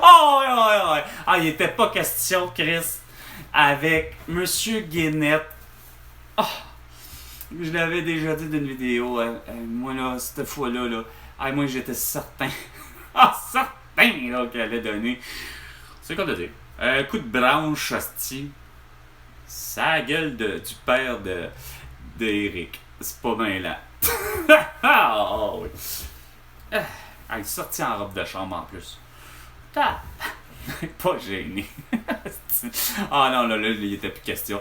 Oh, ouais. Ah, il était pas question, Chris, avec Monsieur Guénette. Ah, je l'avais déjà dit d'une vidéo. Moi, là, cette fois-là, là, moi, j'étais certain. Certain, là, qu'elle allait donner. C'est quoi de dire? Un coup de branche, hostie. Ça gueule du père d'Éric. C'est pas bien là. Oui. Elle est sortie en robe de chambre en plus. Pas gêné. Non, là, il était plus question.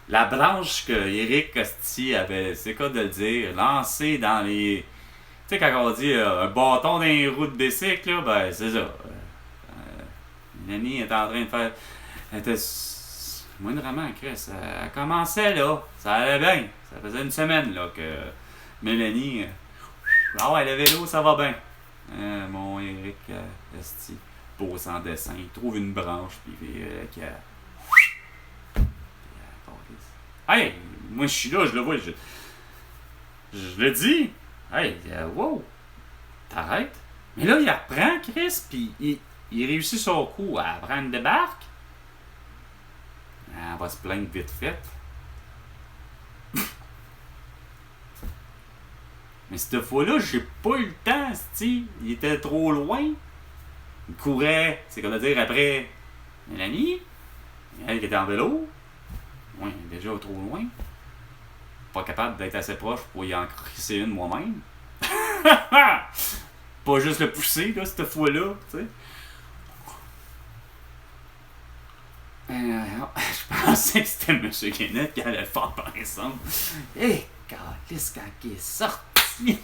La branche que Éric Costi avait, c'est quoi de le dire, lancée dans les. Tu sais, quand on dit un bâton dans les roues de bicycle, là, ben, c'est ça. Mélanie est en train de faire. Elle était. Moindrement, Chris. Elle commençait, là. Ça allait bien. Ça faisait une semaine, là, que Mélanie. Le vélo, ça va bien. Mon Éric, Costi, beau sans dessin. Il trouve une branche, puis qui a. Moi je suis là, je le vois, je le dis. Wow, t'arrêtes. Mais là, il reprend, Chris, puis il réussit son coup à prendre des barques. Elle va se plaindre vite fait. Mais cette fois-là, j'ai pas eu le temps, c'ti. Il était trop loin. Il courait, c'est comme dire, après Mélanie, elle qui était en vélo. Oui, déjà trop loin. Pas capable d'être assez proche pour y en crisser une moi-même. Pas juste le pousser, là, cette fois-là, tu sais. Je pensais que c'était M. Guénette qui allait le faire, par exemple. Calice, quand il est sorti.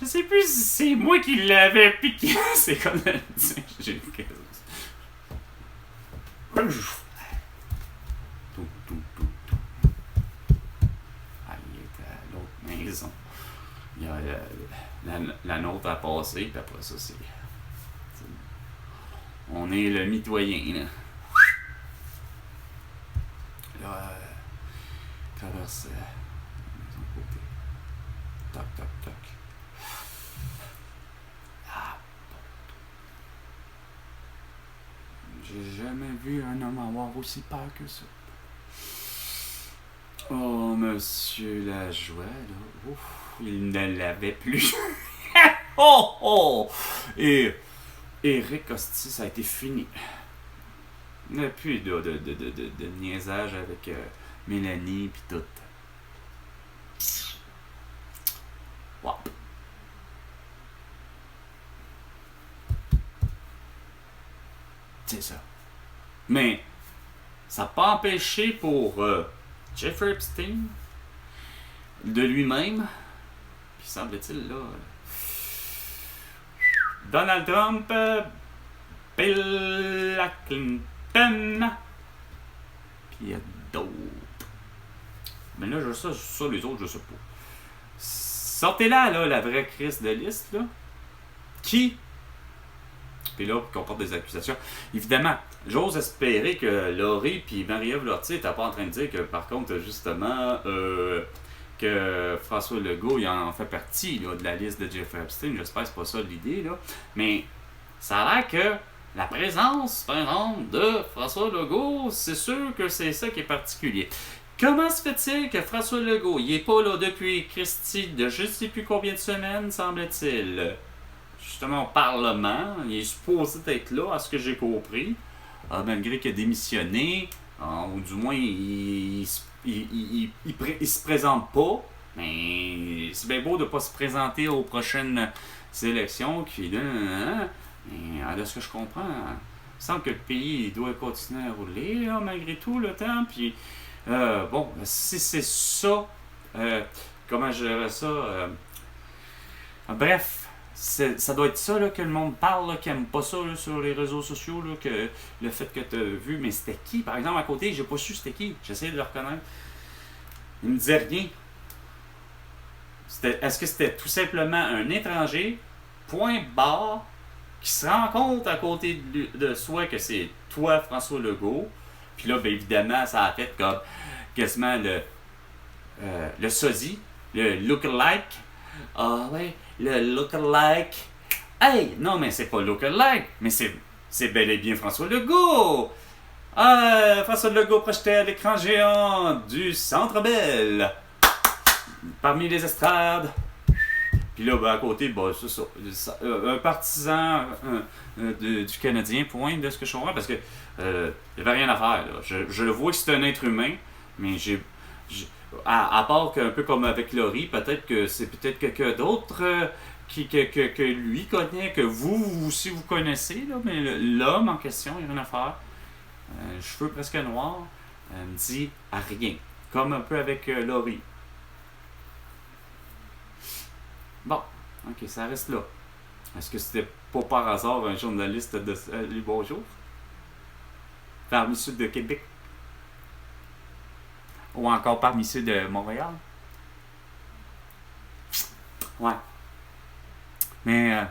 Je sais plus si c'est moi qui l'avais piqué. C'est comme le dire. J'ai il est à l'autre maison. Il y a la nôtre à passer, puis après ça, c'est. On est le mitoyen, là. Là, traverse la maison de côté. Toc, toc, toc. J'ai jamais vu un homme avoir aussi peur que ça. Oh, monsieur Lajoie, là. Ouf, il ne l'avait plus. Et Éric Costi, ça a été fini. Il n'y a plus de niaisage avec Mélanie pis tout. Wow. C'est ça. Mais ça n'a pas empêché pour Jeffrey Epstein de lui-même, puis semble-t-il là, Donald Trump, Bill Clinton, puis il y a d'autres. Mais là, je sais ça, les autres, je sais pas. Sortez-là, là, la vraie crise de liste, là. Qui? Puis là, qu'on porte des accusations. Évidemment, j'ose espérer que Laurie puis Marie-Ève Lortie n'étaient pas en train de dire que, par contre, justement, que François Legault, il en fait partie là, de la liste de Jeffrey Epstein. J'espère que c'est pas ça l'idée, là. Mais ça a l'air que la présence, par exemple, de François Legault, c'est sûr que c'est ça qui est particulier. Comment se fait-il que François Legault, il n'est pas là depuis Christie de je ne sais plus combien de semaines, semble-t-il? Justement au Parlement, il est supposé être là, à ce que j'ai compris, malgré qu'il a démissionné, ou du moins il se présente pas, mais c'est bien beau de ne pas se présenter aux prochaines élections, mais de ce que je comprends, il semble que le pays doit continuer à rouler, là, malgré tout, le temps, puis bon, si c'est ça, comment je dirais ça, bref, ça doit être ça là, que le monde parle, là, qui aime pas ça là, sur les réseaux sociaux, là, que le fait que tu as vu, mais c'était qui, par exemple, à côté, j'ai pas su c'était qui, j'essayais de le reconnaître. Il me disait rien. Est-ce que c'était tout simplement un étranger, point barre, qui se rend compte à côté de soi que c'est toi, François Legault, puis là, bien évidemment, ça a fait comme quasiment le sosie, le look-alike. Ah ouais, le look-alike Hey, non, mais c'est pas look-alike, mais c'est bel et bien François Legault. Ah, François Legault projeté à l'écran géant du Centre Bell, parmi les estrades. Puis là, ben, à côté, ben, c'est ça. Un partisan du Canadien, point, de ce que je comprends, parce que il n'y avait rien à faire. Là. Je le vois que c'est un être humain, mais à part qu'un peu comme avec Laurie, peut-être que c'est peut-être quelqu'un d'autre que lui connaît, que vous aussi vous connaissez, là, mais l'homme en question, il n'y a rien à faire. Cheveux presque noirs, me dit à rien. Comme un peu avec Laurie. Bon, ok, ça reste là. Est-ce que c'était pas par hasard un journaliste de Salut Bonjour? Parmi ceux de Québec? Ou encore parmi ceux de Montréal? Ouais. Mais,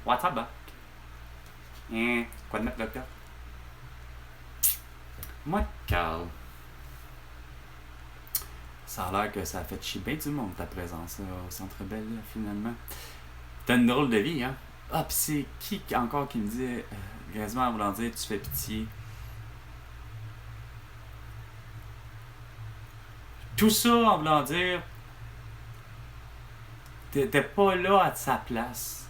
what's up, hein? Quoi de mettre, docteur? Moi, Carl. Ça a l'air que ça a fait chier bien du monde ta présence là, au Centre Bell, là, finalement. T'as une drôle de vie, hein? Ah, pis c'est qui encore qui me dit, quasiment en voulant dire, tu fais pitié. Tout ça en voulant dire, t'étais pas là à sa place.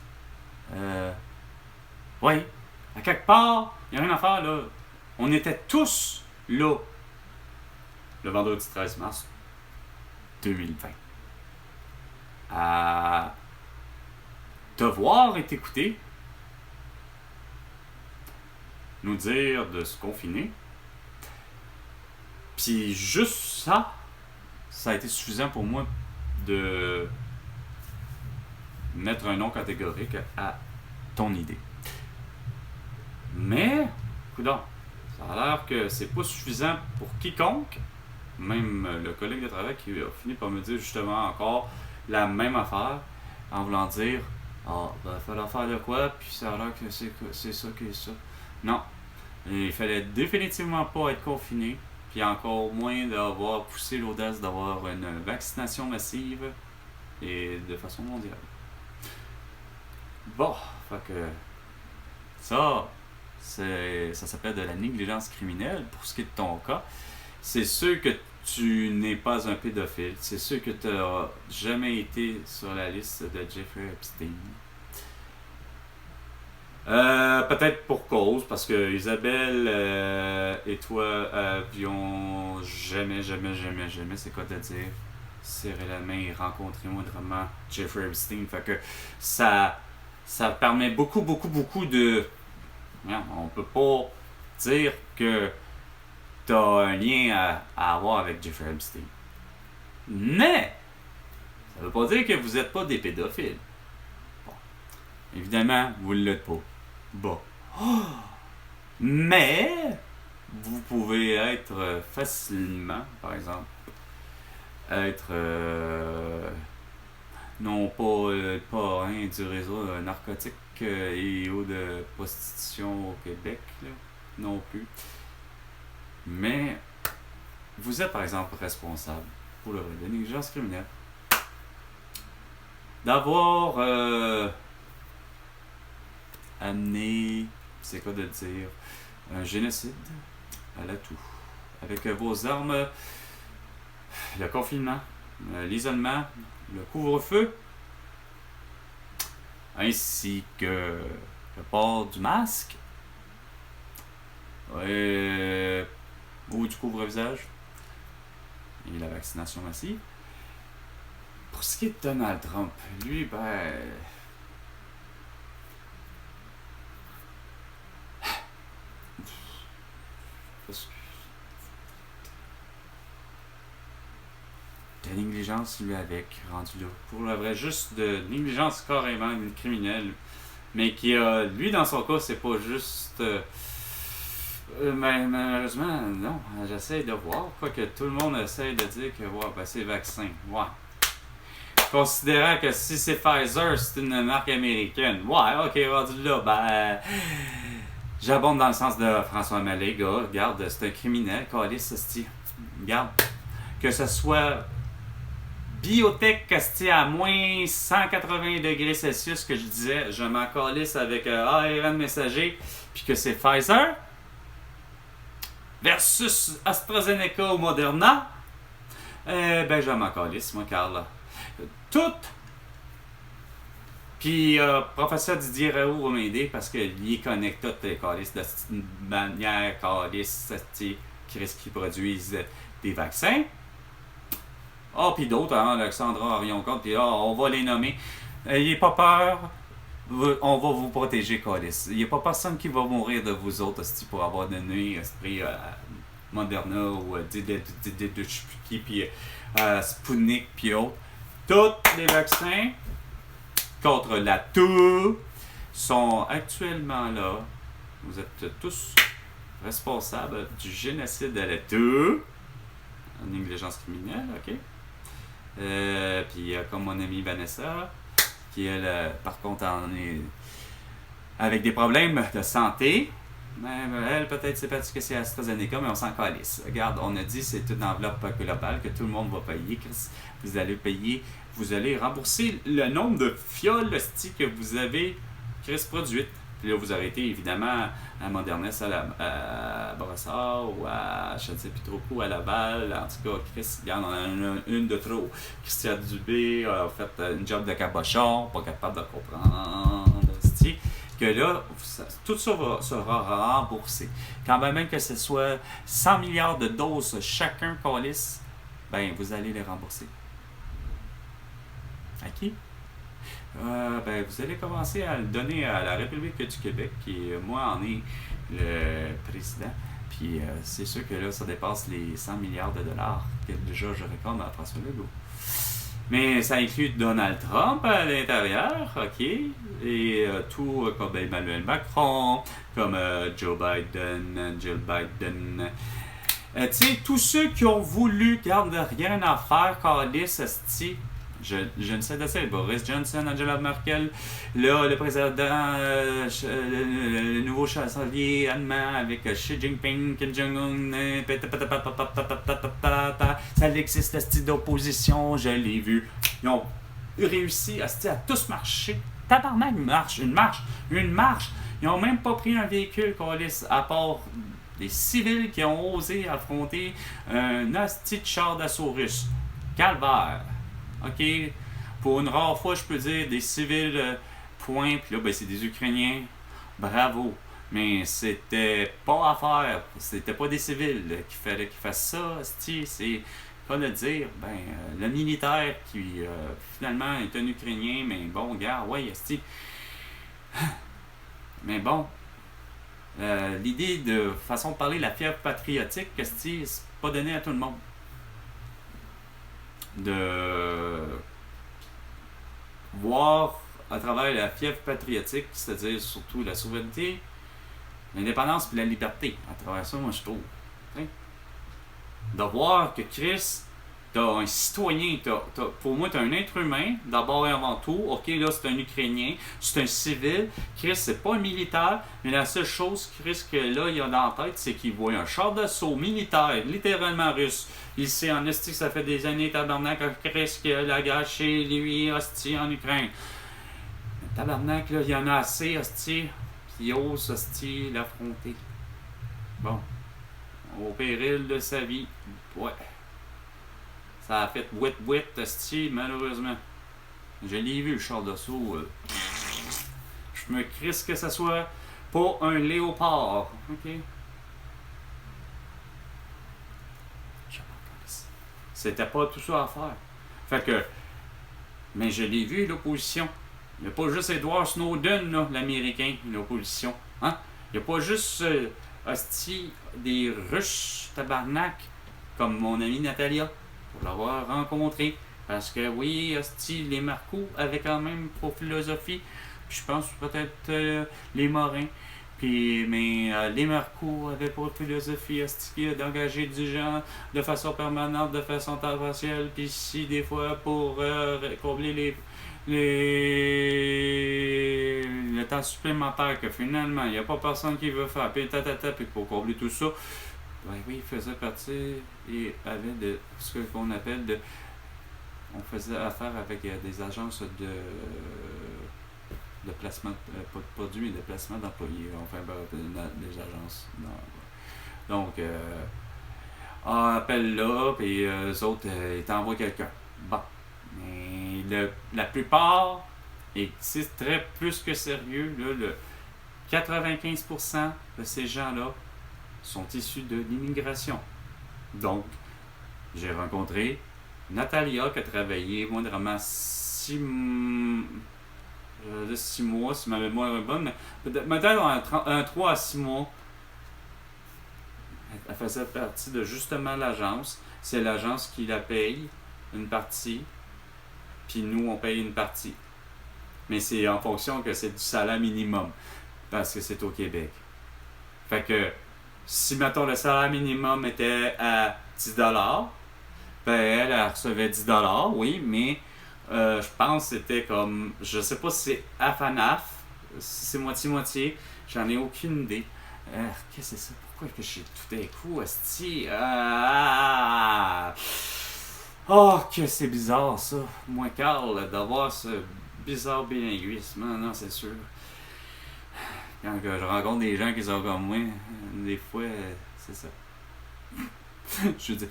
Oui, à quelque part, il n'y a rien à faire, là. On était tous là, le vendredi 13 mars 2020. À te voir et t'écouter, nous dire de se confiner. Puis juste ça a été suffisant pour moi de mettre un nom catégorique à ton idée. Mais, coudonc, ça a l'air que c'est pas suffisant pour quiconque, même le collègue de travail qui a fini par me dire justement encore la même affaire, en voulant dire ah, ben, il fallait faire de quoi, puis ça a l'air que c'est ça qui est ça. Non, il fallait définitivement pas être confiné, puis encore moins d'avoir poussé l'audace d'avoir une vaccination massive et de façon mondiale. Bon, fait que ça s'appelle de la négligence criminelle pour ce qui est de ton cas. C'est sûr que tu n'es pas un pédophile. C'est sûr que tu n'as jamais été sur la liste de Jeffrey Epstein. Peut-être pour cause, parce que Isabelle et toi avions jamais, c'est quoi de dire, serrer la main et rencontrer moindrement Jeffrey Epstein. Fait que ça permet beaucoup de... On peut pas dire que tu as un lien à avoir avec Jeffrey Epstein. Mais, ça veut pas dire que vous n'êtes pas des pédophiles. Bon. Évidemment, vous ne l'êtes pas. Bon. Mais, vous pouvez être facilement, par exemple, être non pas le parrain du réseau narcotique et ou de prostitution au Québec, là, non plus. Mais vous êtes par exemple responsable, pour le vrai, de négligence criminelle, d'avoir amené, c'est quoi de dire, un génocide à l'atout, avec vos armes, le confinement, l'isolement, le couvre-feu, ainsi que le port du masque ou du couvre-visage et la vaccination massive. Pour ce qui est de Donald Trump, lui, ben... de négligence, lui, avec, rendu là. Pour le vrai, juste de négligence carrément criminelle. Mais qui a, lui, dans son cas, c'est pas juste... mais malheureusement, non. J'essaie de voir. Quoique tout le monde essaie de dire que ouais, ben, c'est vaccin. Ouais. Considérant que si c'est Pfizer, c'est une marque américaine. Ouais, ok, rendu là, ben... j'abonde dans le sens de François Mallet, gars. Regarde, c'est un criminel, calice, hostie. Regarde. Que ce soit biotech esti, à moins 180 degrés Celsius, que je disais, je m'en calisse avec ARN messager, puis que c'est Pfizer, versus AstraZeneca ou Moderna, ben je m'en calisse, moi, Carla. Tout. Puis, professeur Didier Raoult va m'aider parce qu'il connecte toutes les calices de cette manière, calices qui produisent des vaccins. Ah, puis d'autres, hein, Alexandra Orion-Comte, puis on va les nommer. N'ayez pas peur, on va vous protéger, calice. Il n'y a pas personne qui va mourir de vous autres pour avoir donné esprit Moderna ou puis Sputnik, puis autres. Tous les vaccins contre la toux sont actuellement là. Vous êtes tous responsables du génocide de la toux, en négligence criminelle, ok? Puis comme mon amie Vanessa, qui elle, par contre, en est avec des problèmes de santé. Mais elle, peut-être, c'est parce que c'est AstraZeneca, mais on s'en calisse. Regarde, on a dit c'est une enveloppe globale que tout le monde va payer. Vous allez payer, vous allez rembourser le nombre de fioles que vous avez produites. Puis là, vous arrêtez évidemment à Modernes, à Brossard ou à je ne sais plus trop où, à Laval. En tout cas, regarde, on en a une de trop. Christian Dubé a fait une job de cabochon, pas capable de comprendre. Que là, tout ça sera remboursé. Quand même que ce soit 100 milliards de doses chacun calice, ben vous allez les rembourser. À qui? Ben vous allez commencer à le donner à la République du Québec, qui moi en est le président. Puis c'est sûr que là, ça dépasse les 100 milliards de dollars que déjà je réclame à François Legault. Mais ça inclut Donald Trump à l'intérieur, ok? Et tout comme Emmanuel Macron, comme Joe Biden, Jill Biden. Tu sais, tous ceux qui ont voulu, garde rien à faire, calice, esti. Je ne sais de ça, Boris Johnson, Angela Merkel, là, le président, le nouveau chancelier allemand avec Xi Jinping, Kim Jong-un, ça existe, ce style d'opposition, je l'ai vu. Ils ont réussi à tous marcher. Tabarnak, une marche. Ils n'ont même pas pris un véhicule, à part des civils qui ont osé affronter un hostie de char d'assaut russe. Calvaire. OK? Pour une rare fois, je peux dire des civils, point. Puis là, ben, c'est des Ukrainiens. Bravo. Mais c'était pas à faire. C'était pas des civils qu'il fallait qu'ils fassent ça. C'est pas le dire. Ben, le militaire qui finalement est un Ukrainien, mais bon, regarde, ouais, esti. Mais bon, l'idée de façon de parler, la fièvre patriotique, c'est pas donné à tout le monde. De voir à travers la fièvre patriotique, c'est-à-dire surtout la souveraineté, l'indépendance et la liberté. À travers ça, moi, je trouve. De voir que Chris, t'as un citoyen, pour moi, t'as un être humain, d'abord et avant tout. Ok, là, c'est un Ukrainien, c'est un civil. Chris, c'est pas un militaire, mais la seule chose, Chris, que là, il a dans la tête, c'est qu'il voit un char d'assaut militaire, littéralement russe. Il sait en esti que ça fait des années, tabarnak, Chris, que la guerre chez lui, hostie, en Ukraine. Mais tabarnak, là, il y en a assez, hostie, qui ose, hostie, l'affronter. Bon. Au péril de sa vie. Ouais. Ça a fait bouette, hostie, malheureusement. Je l'ai vu, le char d'assaut. Je me crisse que ça soit pas un léopard. OK? C'était pas tout ça à faire. Fait que, mais je l'ai vu, l'opposition. Il n'y a pas juste Edward Snowden, là, l'Américain, l'opposition. Hein? Il n'y a pas juste hostie, des Russes tabarnak, comme mon amie Natalia, pour l'avoir rencontré. Parce que oui, hostie, les Marcoux avaient quand même pour philosophie, puis je pense peut-être les Morins. Puis, mais les Marcoux avaient pour philosophie d'engager du gens de façon permanente, de façon temporelle, puis si des fois pour combler le temps supplémentaire que finalement il n'y a pas personne qui veut faire, puis puis pour combler tout ça, ben oui, il faisait partie et avait de ce qu'on appelle de on faisait affaire avec des agences de placement, pas de produits, mais de placement d'employés. Enfin, des agences. Non. Donc, on appelle là, puis eux autres, ils t'envoient quelqu'un. Bon. Mais la plupart, et c'est très plus que sérieux, là, 95% de ces gens-là sont issus de l'immigration. Donc, j'ai rencontré Natalia qui a travaillé moindrement 6 mois, si ma mémoire est bonne, mais peut-être un 3 à 6 mois. Elle faisait partie de justement l'agence. C'est l'agence qui la paye une partie, puis nous, on paye une partie. Mais c'est en fonction que c'est du salaire minimum, parce que c'est au Québec. Fait que, si, mettons, le salaire minimum était à 10$, ben elle recevait 10$, oui, mais je pense que c'était comme, je sais pas si c'est AFANAF, si c'est moitié-moitié, j'en ai aucune idée. Qu'est-ce que c'est ça? Pourquoi que j'ai tout d'un coup, esti? Oh, que c'est bizarre ça. Moi, Carl, d'avoir ce bizarre bilinguisme. Non, c'est sûr. Quand je rencontre des gens qui sont comme moi, des fois, c'est ça. Je veux dire,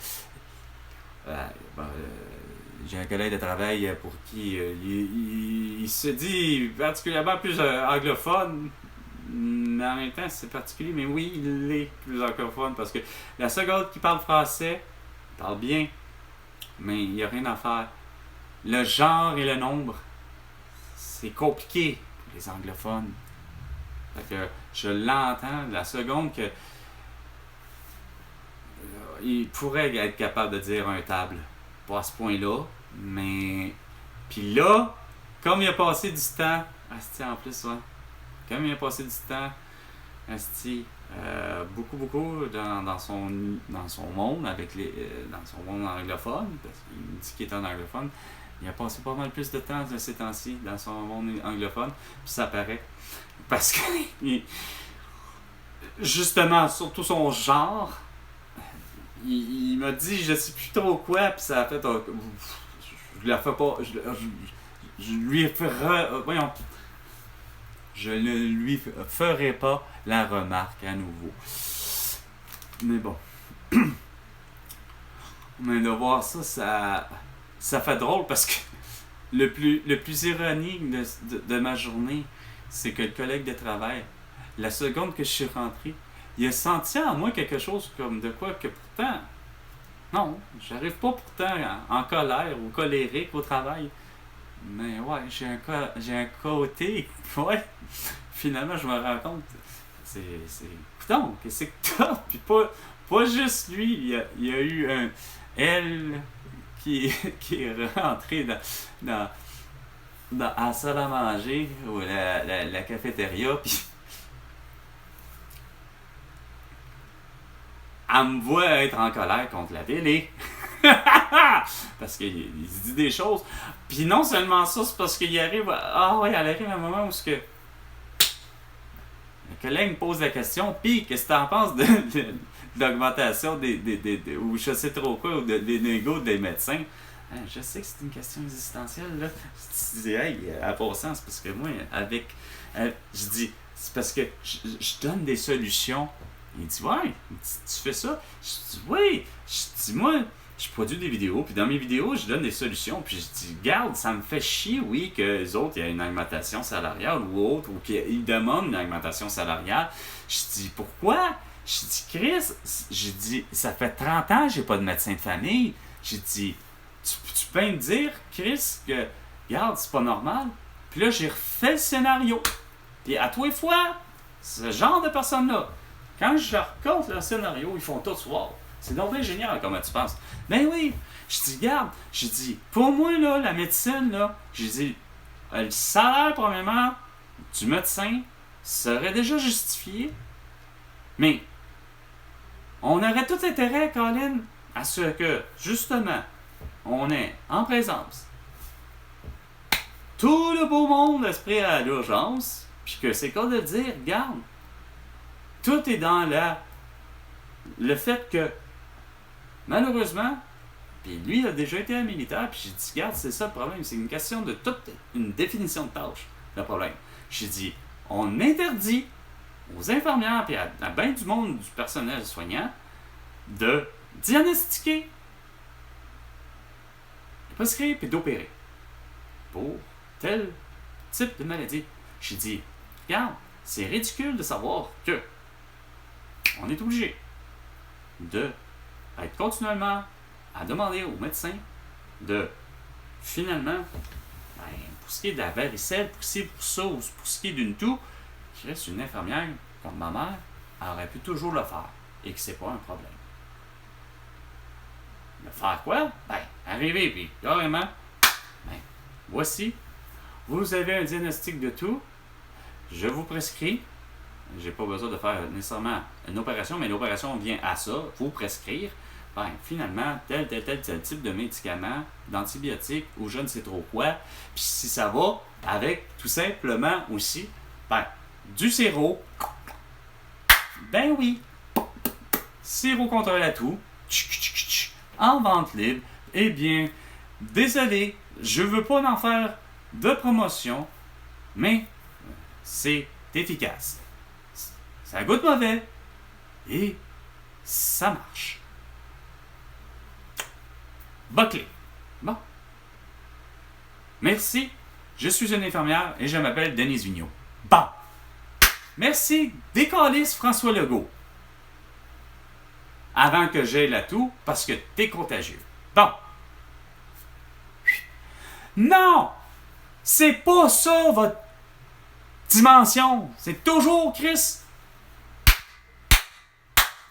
j'ai un collègue de travail pour qui il se dit particulièrement plus anglophone, mais en même temps, c'est particulier. Mais oui, il est plus anglophone parce que la seconde qui parle français, parle bien, mais il n'y a rien à faire. Le genre et le nombre, c'est compliqué pour les anglophones. Fait que je l'entends, la seconde que il pourrait être capable de dire un table. Pas à ce point-là, mais... Puis là, comme il a passé du temps... Asti, en plus, ouais. Comme il a passé du temps, Asti, beaucoup dans son monde, avec dans son monde anglophone, parce qu'il dit qu'il est en anglophone, il a passé pas mal plus de temps de ces temps-ci dans son monde anglophone, puis ça paraît. Parce que, justement, surtout son genre... Il m'a dit je sais plus trop quoi, puis ça a fait je la fais pas, je lui ferai, voyons, je ne lui ferai pas la remarque à nouveau. Mais bon, mais de voir ça fait drôle parce que le plus ironique de ma journée, c'est que le collègue de travail, la seconde que je suis rentré, il a senti en moi quelque chose comme de quoi que pourtant, non, j'arrive pas pourtant en colère ou colérique au travail. Mais ouais, j'ai un côté, ouais, finalement je me rends compte, putain, qu'est-ce que t'as? Puis pas juste lui, il y a eu elle qui est rentrée dans la salle à manger ou la cafétéria, puis elle me voit être en colère contre la télé. Parce qu'il se dit des choses. Puis non seulement ça, c'est parce qu'il arrive... Ah ouais, elle arrive à un moment où le collègue me pose la question, puis qu'est-ce que t'en penses de l'augmentation ou je sais trop quoi, ou des négos des médecins? Je sais que c'est une question existentielle, là. Je dis, hey, à passant, c'est parce que moi, je dis, c'est parce que je donne des solutions. Il dit, ouais, tu fais ça? Je dis, oui. Je dis, moi, je produis des vidéos, puis dans mes vidéos, je donne des solutions. Puis je dis, regarde, ça me fait chier, oui, que les autres, il y a une augmentation salariale ou autre, ou qu'ils demandent une augmentation salariale. Je dis, pourquoi? Je dis, Chris, j'ai dit, ça fait 30 ans que j'ai pas de médecin de famille. J'ai dit, tu peux me dire, Chris, que, regarde, c'est pas normal. Puis là, j'ai refait le scénario. Puis à tous les fois, ce genre de personnes-là, quand je raconte le scénario, ils font tout wow. C'est donc bien génial, comment tu penses. Ben oui, je dis, regarde, j'ai dit, pour moi, là, la médecine, là, j'ai dit, le salaire, premièrement, du médecin serait déjà justifié, mais on aurait tout intérêt, Colin, à ce que, justement, on est en présence. Tout le beau monde esprit à l'urgence, puis que c'est quoi de dire, regarde, tout est dans le fait que, malheureusement, Puis lui, il a déjà été un militaire. Puis j'ai dit, regarde, c'est ça le problème. C'est une question de toute une définition de tâche, le problème. J'ai dit, on interdit aux infirmières et à bien du monde du personnel soignant de diagnostiquer, de prescrire et d'opérer pour tel type de maladie. J'ai dit, regarde, c'est ridicule de savoir que on est obligé de être continuellement à demander aux médecins de finalement, pour ce qui est de la varicelle, pour ça, ou pour ce qui est d'une toux, qui reste une infirmière comme ma mère, elle aurait pu toujours le faire et que c'est pas un problème. Le faire quoi? Arriver, puis carrément, voici, vous avez un diagnostic de toux, je vous prescris, j'ai pas besoin de faire nécessairement une opération, mais l'opération vient à ça, vous prescrire, finalement, tel type de médicament, d'antibiotiques ou je ne sais trop quoi, puis si ça va, avec tout simplement aussi, du sirop, oui, sirop contre la toux, en vente libre, eh bien, désolé, je veux pas en faire de promotion, mais c'est efficace. Ça goûte mauvais et ça marche. Bâclé. Bon. Merci. Je suis une infirmière et je m'appelle Denise Vigneault. Bon. Merci. Décalisse François Legault. Avant que j'aie la toux parce que t'es contagieux. Bon. Non! C'est pas ça votre dimension. C'est toujours Chris.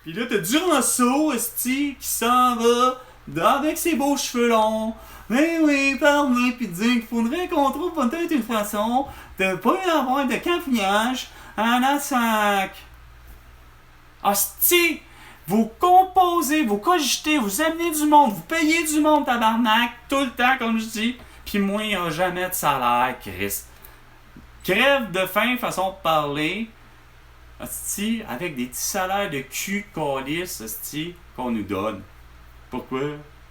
Puis là, t'as Duranceau, esti, qui s'en va avec ses beaux cheveux longs. Mais oui, parler puis dire qu'il faudrait qu'on trouve peut-être une façon de pas y avoir de campillage à la sac. Esti, vous composez, vous cogitez, vous amenez du monde, vous payez du monde, tabarnak, tout le temps, comme je dis. Puis moi, il n'y a jamais de salaire, Chris. Crève de faim, façon de parler. Hostie, avec des petits salaires de cul calice, hostie, qu'on nous donne. Pourquoi?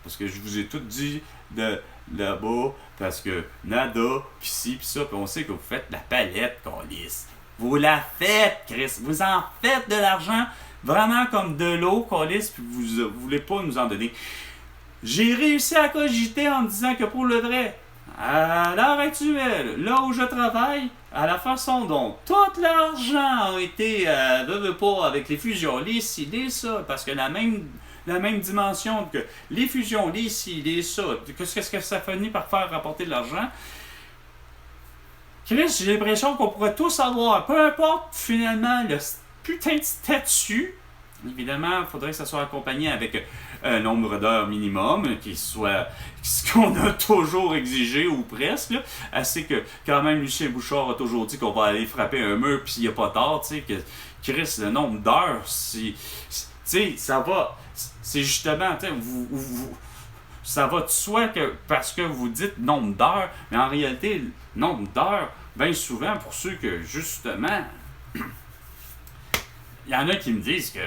Parce que je vous ai tout dit de là-bas, parce que nada, pis ci, pis ça, pis on sait que vous faites la palette, calice. Vous la faites, Chris. Vous en faites de l'argent, vraiment comme de l'eau, calice, pis vous voulez pas nous en donner. J'ai réussi à cogiter en me disant que pour le vrai, à l'heure actuelle, là où je travaille, à la façon dont tout l'argent a été, pas avec les fusions, les ci, les ça, parce que la même dimension que les fusions, les ci, les ça, qu'est-ce que ça finit par faire rapporter de l'argent? Chris, j'ai l'impression qu'on pourrait tous avoir, peu importe finalement le putain de statut. Évidemment, il faudrait que ça soit accompagné avec un nombre d'heures minimum, qui soit ce qu'on a toujours exigé, ou presque. Là. Assez que, quand même, Lucien Bouchard a toujours dit qu'on va aller frapper un mur, puis il n'y a pas tard, tu sais, que Chris, le nombre d'heures, tu sais, ça va, c'est justement, tu sais, ça va de soi que, parce que vous dites nombre d'heures, mais en réalité, le nombre d'heures, bien souvent, pour ceux que, justement, il y en a qui me disent que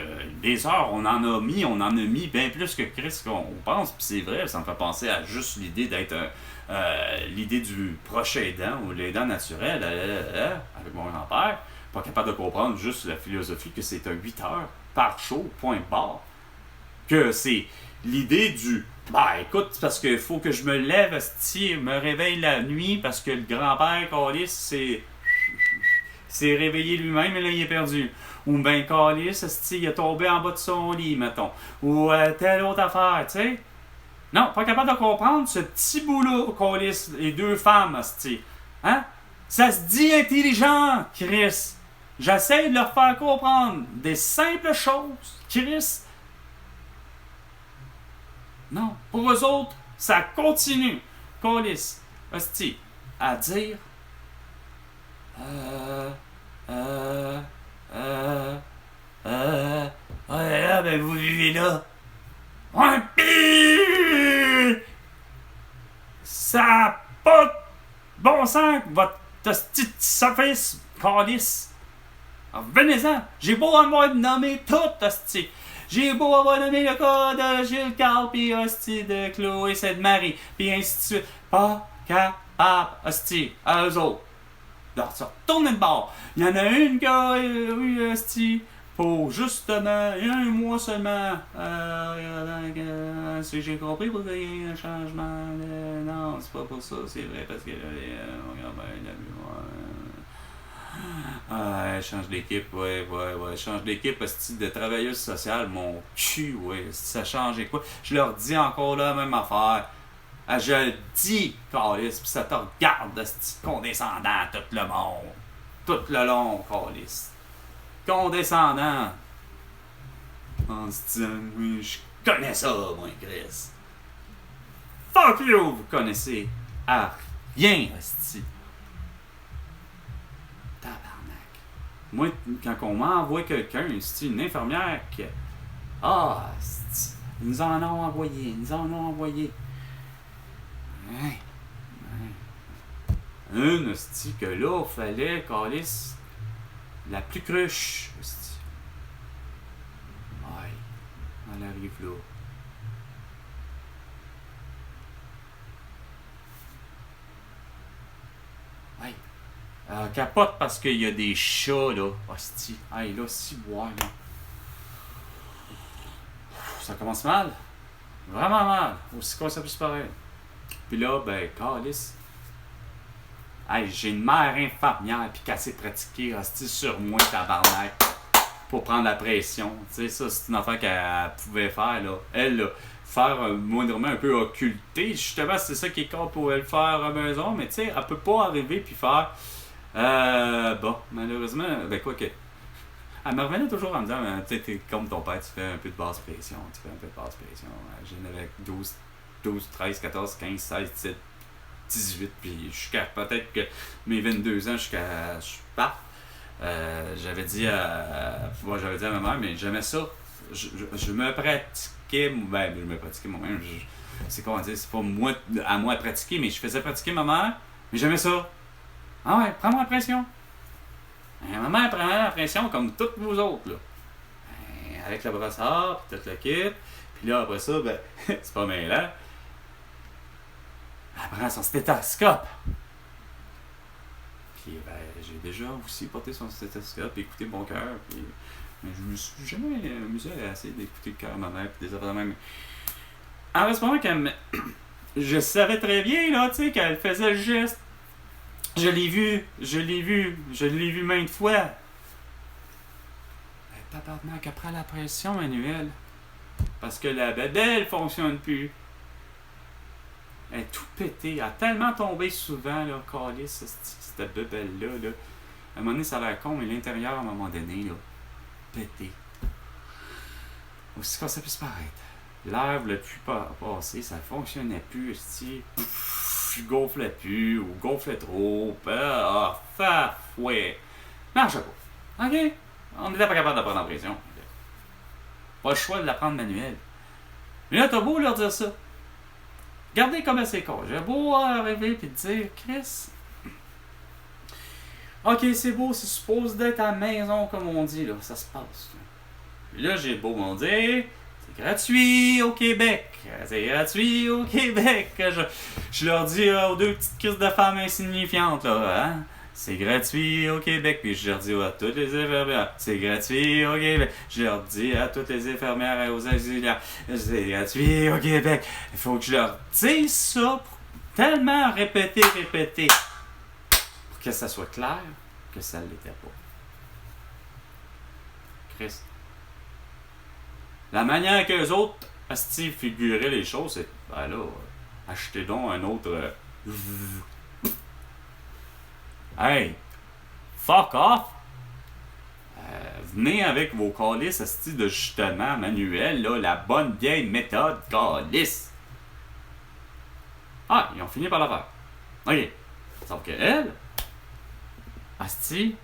des heures, on en a mis bien plus que Chris qu'on pense, puis c'est vrai, ça me fait penser à juste l'idée d'être l'idée du proche aidant ou l'aidant naturel avec mon grand-père, pas capable de comprendre juste la philosophie que c'est un 8 heures par show, point barre, que c'est l'idée du écoute, c'est parce qu'il faut que je me lève, me réveille la nuit parce que le grand-père Calis s'est réveillé lui-même et là il est perdu. Ou ben Calis, il est tombé en bas de son lit, mettons. Ou telle autre affaire, tu sais. Non, pas capable de comprendre ce petit bout-là, Calis, les deux femmes, hein? Ça se dit intelligent, Chris. J'essaie de leur faire comprendre des simples choses, Chris. Non, pour eux autres, ça continue. Calis, à dire ben vous vivez là. Ouais, pis ça a pas de bon sens, votre petite surface, Calis. Venez-en, j'ai beau avoir nommé tout, hostie. J'ai beau avoir donné le cas de Gilles Carle, pis hostie de Chloé Sainte-Marie, pis ainsi de suite. Pas capable, hostie, à eux autres. Alors, ça retourne de bord. Il y en a une qui a eu hostie pour justement, il y a un mois seulement. Si j'ai compris pourquoi il y a eu un changement. Non, c'est pas pour ça, c'est vrai, parce que change d'équipe, ouais, change d'équipe, style de travailleuse sociale, mon cul, ouais, ça changeait quoi? Je leur dis encore la même affaire. Je le dis, Calis, pis ça te regarde, ce condescendant, tout le monde. Tout le long, Calis. Condescendant. En se disant, oui, je connais ça, moi, Chris. Fuck you, vous connaissez à rien, hostie. Tabarnak. Moi, quand on m'envoie quelqu'un, c'est une infirmière qui. Ah, ils nous en ont envoyé, Ouais. Une, hostie, que là, fallait, Calis, la plus cruche, hostie. Ouais. Elle arrive là. Ouais. Capote parce qu'il y a des chats, là. Hostie. Hey, là, si boire, là. Ça commence mal. Vraiment mal. Aussi qu'on s'appuie pareil. Puis là, ben, Calis. Hey, j'ai une mère infirmière pis qu'elle s'est pratiquée, hostie, sur moi, tabarnak. Pour prendre la pression. Tu sais, ça, c'est une affaire qu'elle pouvait faire, là. Elle, là, faire moindrement un peu occulté. Justement, c'est ça qui est con pour elle faire à la maison, mais tu sais, elle peut pas arriver puis faire. Bon, malheureusement, ben quoi que. Elle me revenait toujours en me disant, tu sais, t'es comme ton père, tu fais un peu de basse pression. J'en avais 12, 13, 14, 15, 16, 17, 18, puis jusqu'à peut-être que mes 22 ans, jusqu'à je parte. J'avais dit à ma mère, mais j'aimais ça. Je me pratiquais, ben, je me pratiquais moi-même. C'est comment dire, c'est pas moi à moi à pratiquer, mais je faisais pratiquer ma mère, mais j'aimais ça. Ah ouais, prends-moi la pression. Ma mère prend la pression comme toutes vous autres, là. Avec le brossard, puis tout le kit. Puis là, après ça, ben, c'est pas mêlant. Elle prend son stéthoscope. Puis ben, j'ai déjà aussi porté son stéthoscope et écouté mon cœur. Puis, mais je me suis jamais amusé à essayer d'écouter le cœur de ma mère puis des affaires de même. En ce moment, je savais très bien là, tu sais, qu'elle faisait le geste. Je l'ai vu maintes fois. Mais tabarnak, après la pression manuelle. Parce que la bébelle fonctionne plus. Elle est tout pété. Elle a tellement tombé souvent, là, Calis, cette bébelle-là. Là. À un moment donné, ça a l'air con, mais l'intérieur, à un moment donné, là, pété. Aussi qu'on ça puisse paraître. L'air voulait plus passer, ça fonctionnait plus, je gonflais plus, ou gonflais trop. Ouais. Marche pas. OK? On n'était pas capable de prendre en pression. Pas le choix de la prendre manuelle. Mais là, t'as beau leur dire ça. Regardez comment c'est con. J'ai beau arriver et te dire, Chris. Ok, c'est beau, c'est supposé d'être à la maison, comme on dit, là. Ça se passe. Puis là, j'ai beau m'en dire, c'est gratuit au Québec. C'est gratuit au Québec. Je leur dis aux deux petites crises de femmes insignifiantes, là, hein. C'est gratuit au Québec. Puis je leur dis à toutes les infirmières, c'est gratuit au Québec. Je leur dis à toutes les infirmières et aux auxiliaires, c'est gratuit au Québec. Il faut que je leur dise ça pour tellement répéter, pour que ça soit clair que ça ne l'était pas. Christ. La manière que les autres figuraient les choses, c'est, ben là, achetez donc un autre... Hey, fuck off! Venez avec vos calices de justement manuel, là, la bonne vieille méthode calice. Ah, ils ont fini par la faire. Ok. Sauf que elle, asti,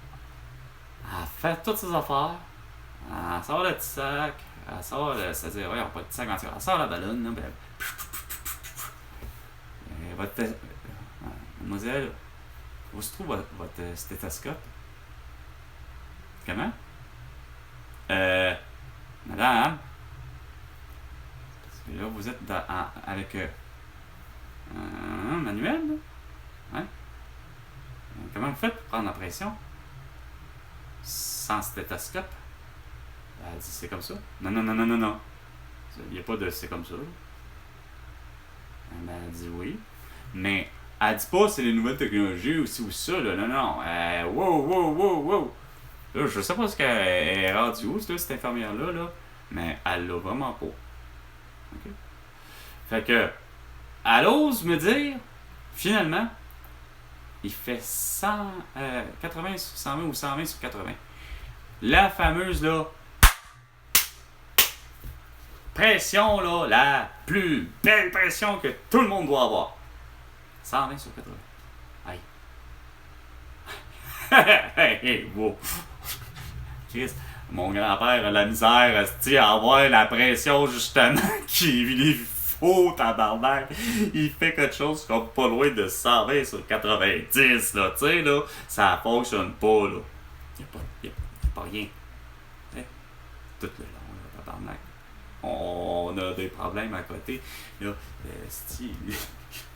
elle fait toutes ses affaires. Elle sort le petit sac. Elle sort le. C'est-à-dire, ouais, pas de petit sac entier. Elle sort la ballonne, là, ben. Mademoiselle, où se trouve votre stéthoscope? Comment? Madame, que là, vous êtes avec un manuel, là. Hein? Comment vous faites pour prendre la pression? Sans stéthoscope? Elle dit, c'est comme ça. Non, non, non, non, non, non. Il n'y a pas de c'est comme ça. Elle dit oui. Mais elle dit pas c'est les nouvelles technologies ou ci ou ça. Là. Non, non. Wow, wow, wow, wow. Là, je sais pas ce qu'elle est rendue où, cette infirmière-là, là, mais elle l'a vraiment pas. Okay? Fait que, elle ose me dire, finalement, il fait 80 sur 120 ou 120 sur 80. La fameuse, là, pression, là, la plus belle pression que tout le monde doit avoir. 120 sur 80. Aïe. Hey, wow. Chris, mon grand-père a la misère à avoir la pression, justement, qu'il faut, tabarnak. Il fait quelque chose comme pas loin de 120 sur 90, là, tu sais, là. Ça fonctionne pas, là. Y a pas rien. T'sais, tout le long, là, tabarnak. On a des problèmes à côté. Là,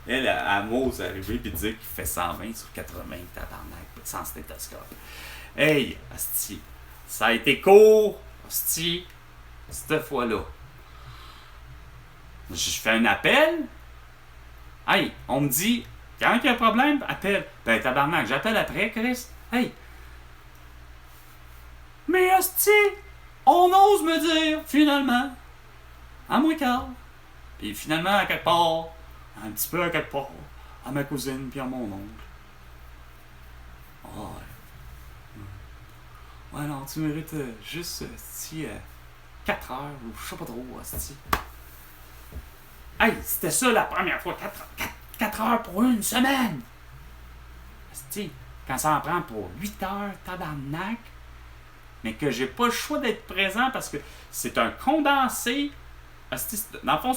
elle m'ose arriver et dire qu'il fait 120 sur 80, tabarnak, sans stéthoscope. Hey, asti, ça a été court, asti, cette fois-là. Je fais un appel. Hey, on me dit, quand il y a un problème, appelle. Ben, tabarnak, j'appelle après, Chris. Hey. Mais asti, on ose me dire, finalement, à moins quart. Puis finalement, à quelque part, un petit peu à quelque part, à ma cousine puis à mon oncle. Oh, ouais, non, tu mérites juste, 4 heures ou je sais pas trop, asti. Hey, c'était ça la première fois, 4 heures pour une semaine! Asti, quand ça en prend pour 8 heures, tabarnak, mais que j'ai pas le choix d'être présent parce que c'est un condensé. Asti, dans le fond,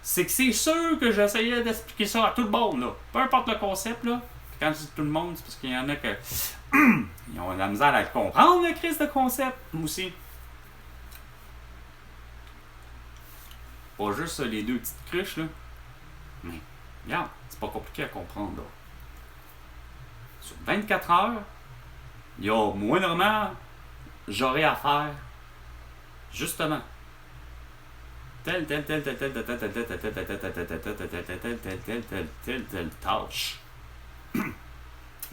c'est que c'est sûr que j'essayais d'expliquer ça à tout le monde, là. Peu importe le concept, là. Quand je dis tout le monde, c'est parce qu'il y en a que ils ont de la misère à comprendre, le crise de concept, moi aussi. Pas juste les deux petites cruches, là. Mais, regarde, c'est pas compliqué à comprendre, là. Sur 24 heures, il y a moindrement, j'aurais à faire, justement, telle tâche.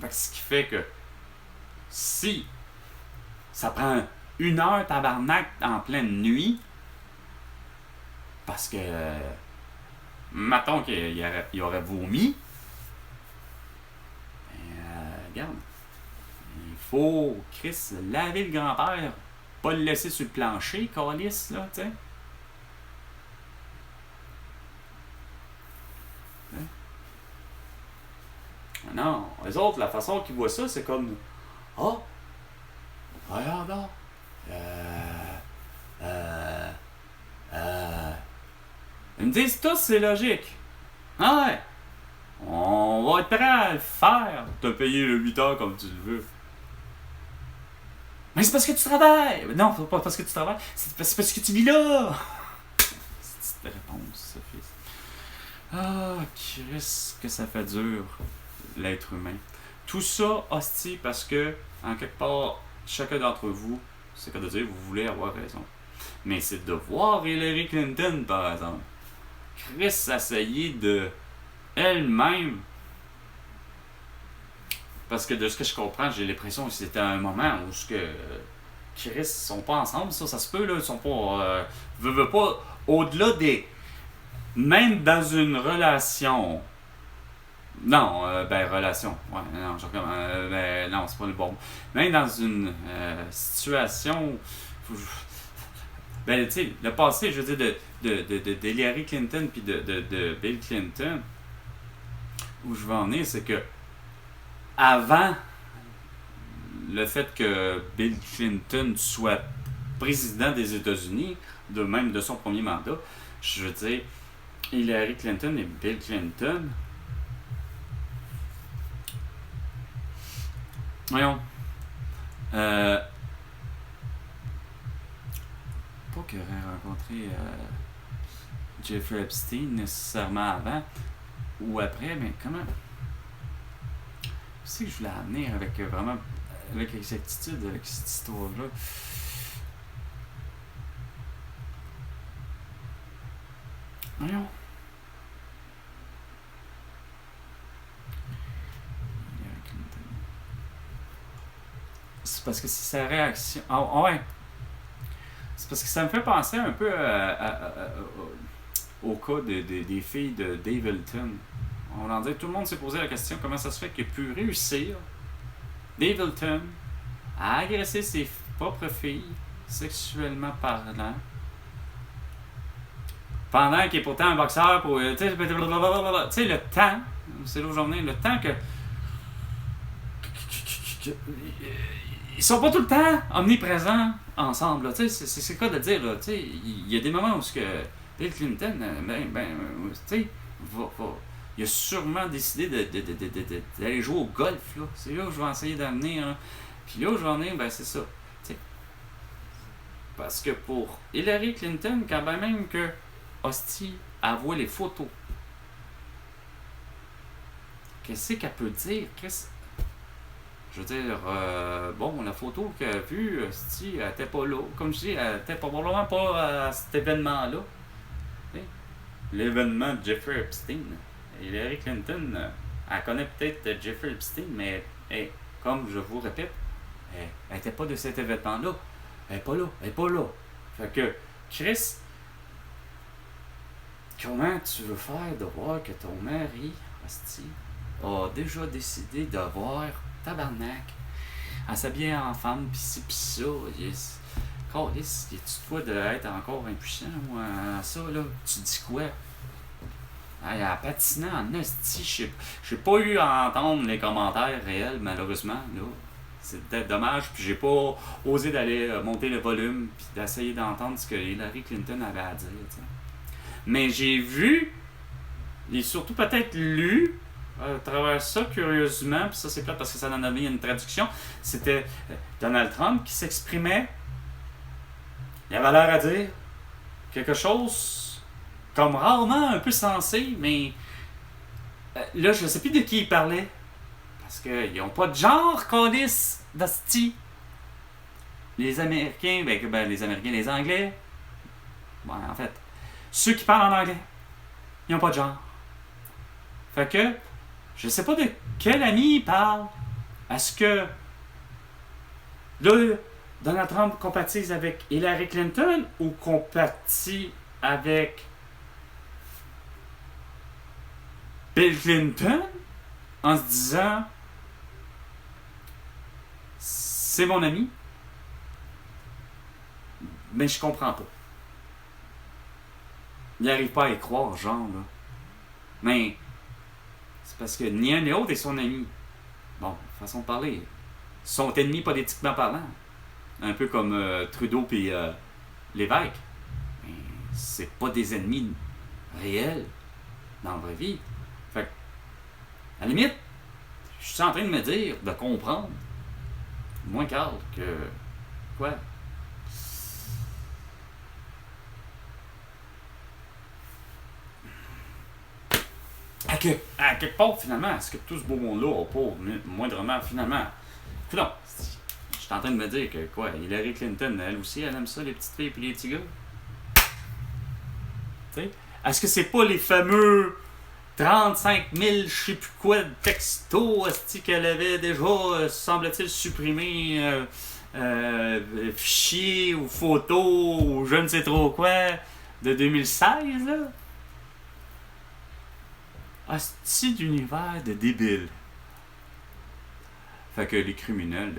Ce qui fait que si ça prend 1 heure tabarnak en pleine nuit, parce que mettons qu'il aurait vomi, regarde, il faut, Chris, laver le grand-père, pas le laisser sur le plancher, calice, là, tu sais. Non, les autres, la façon qu'ils voient ça, c'est comme ah, regarde là. Ils me disent tous c'est logique. Ah ouais. On va être prêt à le faire. Te payer le 8 heures comme tu le veux. Mais c'est parce que tu travailles. Non, c'est pas parce que tu travailles. C'est parce que tu vis là. C'est cette réponse, Sophie. Ah, Christ, que ça fait dur, l'être humain. Tout ça, hostie, parce que, en quelque part, chacun d'entre vous, c'est qu'à dire, vous voulez avoir raison. Mais c'est de voir Hillary Clinton, par exemple. Chris essayé de elle-même. Parce que de ce que je comprends, j'ai l'impression que c'était un moment où ce que Chris sont pas ensemble, ça se peut, là, ils sont pas. Veut pas. Au-delà des. Même dans une relation. Non, relation. Ouais, non, non, c'est pas le bon mot. Même dans une situation. Tu sais, le passé, je veux dire, de Hillary Clinton puis de Bill Clinton, où je veux en venir, c'est que avant le fait que Bill Clinton soit président des États-Unis, même de son premier mandat, je veux dire, Hillary Clinton et Bill Clinton, voyons, pas qu'il aurait rencontré Jeffrey Epstein nécessairement avant ou après, mais comment. Je sais que je voulais amener avec vraiment. Avec exactitude, avec cette histoire-là. Voyons. C'est parce que c'est sa réaction. Ah ouais. C'est parce que ça me fait penser un peu au cas des filles de Dave Hilton. On en dit, tout le monde s'est posé la question comment ça se fait qu'il a pu réussir, Dave Hilton, à agresser ses propres filles, sexuellement parlant, pendant qu'il est pourtant un boxeur pour. Tu sais, le temps, c'est là où j'en venais, le temps que. Ils sont pas tout le temps omniprésents ensemble. Tu sais, c'est le cas de dire. Tu sais, il y a des moments où que Bill Clinton, tu sais, il a sûrement décidé d'aller jouer au golf. Là. C'est là où je vais essayer d'amener. Hein. Puis là où je vais en venir, ben c'est ça. Tu sais, parce que pour Hillary Clinton, quand même que Hostie avoue les photos, qu'est-ce qu'elle peut dire? Je veux dire, bon, la photo qu'elle a vue, elle n'était pas là. Comme je dis, elle n'était probablement pas à cet événement-là. L'événement de Jeffrey Epstein. Hillary Clinton, elle connaît peut-être Jeffrey Epstein, mais comme je vous répète, elle n'était pas de cet événement-là. Elle n'est pas là. Elle n'est pas là. Fait que, Chris, comment tu veux faire de voir que ton mari, hostie, a déjà décidé d'avoir tabarnak à s'habiller en femme pis ci pis ça, yes. Câlisse, tu te vois d'être encore impuissant moi à ça là, tu dis quoi? Elle a patiné en hostie, j'ai pas eu à entendre les commentaires réels malheureusement là. C'est peut-être dommage, puis j'ai pas osé d'aller monter le volume puis d'essayer d'entendre ce que Hillary Clinton avait à dire, t'sais. Mais j'ai vu et surtout peut-être lu à travers ça, curieusement, puis ça c'est plate parce que ça en a donné une traduction, c'était Donald Trump qui s'exprimait, il avait l'air à dire quelque chose comme rarement un peu sensé, mais là je sais plus de qui il parlait, parce qu'ils n'ont pas de genre, câlisse, d'hostie. Les Américains, les Américains, les Anglais, en fait, ceux qui parlent en anglais, ils n'ont pas de genre. Fait que je sais pas de quel ami il parle. Est-ce que là, Donald Trump compatise avec Hillary Clinton ou compatit avec Bill Clinton en se disant c'est mon ami, mais je comprends pas. Il n'arrive pas à y croire, genre là. Mais c'est parce que ni un ni l'autre est son ami. Bon, façon de parler. Son ennemi politiquement parlant. Un peu comme Trudeau et Lévesque. Mais c'est pas des ennemis réels dans la vraie vie. Fait que, à la limite, je suis en train de me dire, de comprendre, moins Carl, que quoi? À quelque part, finalement, est-ce que tout ce beau monde-là n'a pas moindrement, finalement. Écoute, je suis en train de me dire que quoi, Hillary Clinton, elle aussi, elle aime ça, les petites filles et les petits gars. T'sais? Est-ce que c'est pas les fameux 35 000 je sais plus quoi de textos qu'elle avait déjà, semble-t-il, supprimé fichiers ou photos ou je ne sais trop quoi de 2016, là? Hostie d'univers de débile. Fait que les criminels,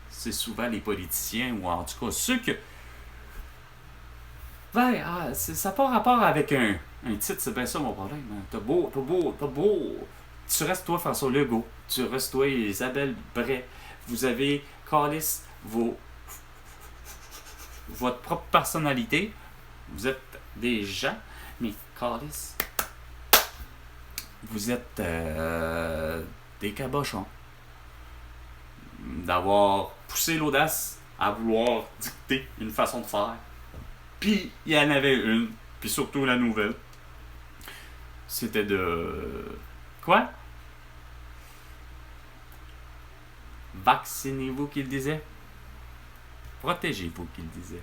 c'est souvent les politiciens, ou en tout cas ceux que. Ça n'a pas rapport avec un titre, c'est bien ça mon problème. Hein. T'as beau. Tu restes toi François Legault, tu restes toi Isabelle Bray. Vous avez câlisse votre propre personnalité. Vous êtes des gens, mais câlisse. Vous êtes des cabochons. D'avoir poussé l'audace à vouloir dicter une façon de faire. Puis il y en avait une, puis surtout la nouvelle. C'était de... Quoi? Vaccinez-vous qu'il disait. Protégez-vous qu'il disait.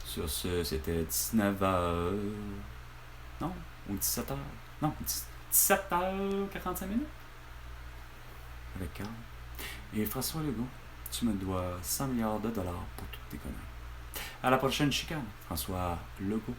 Sur ce, c'était 19h... Non, ou 17h. Non, 17h45 minutes. Avec Carl. Et François Legault, tu me dois 100 milliards de dollars pour toutes tes conneries. À la prochaine chicane, François Legault.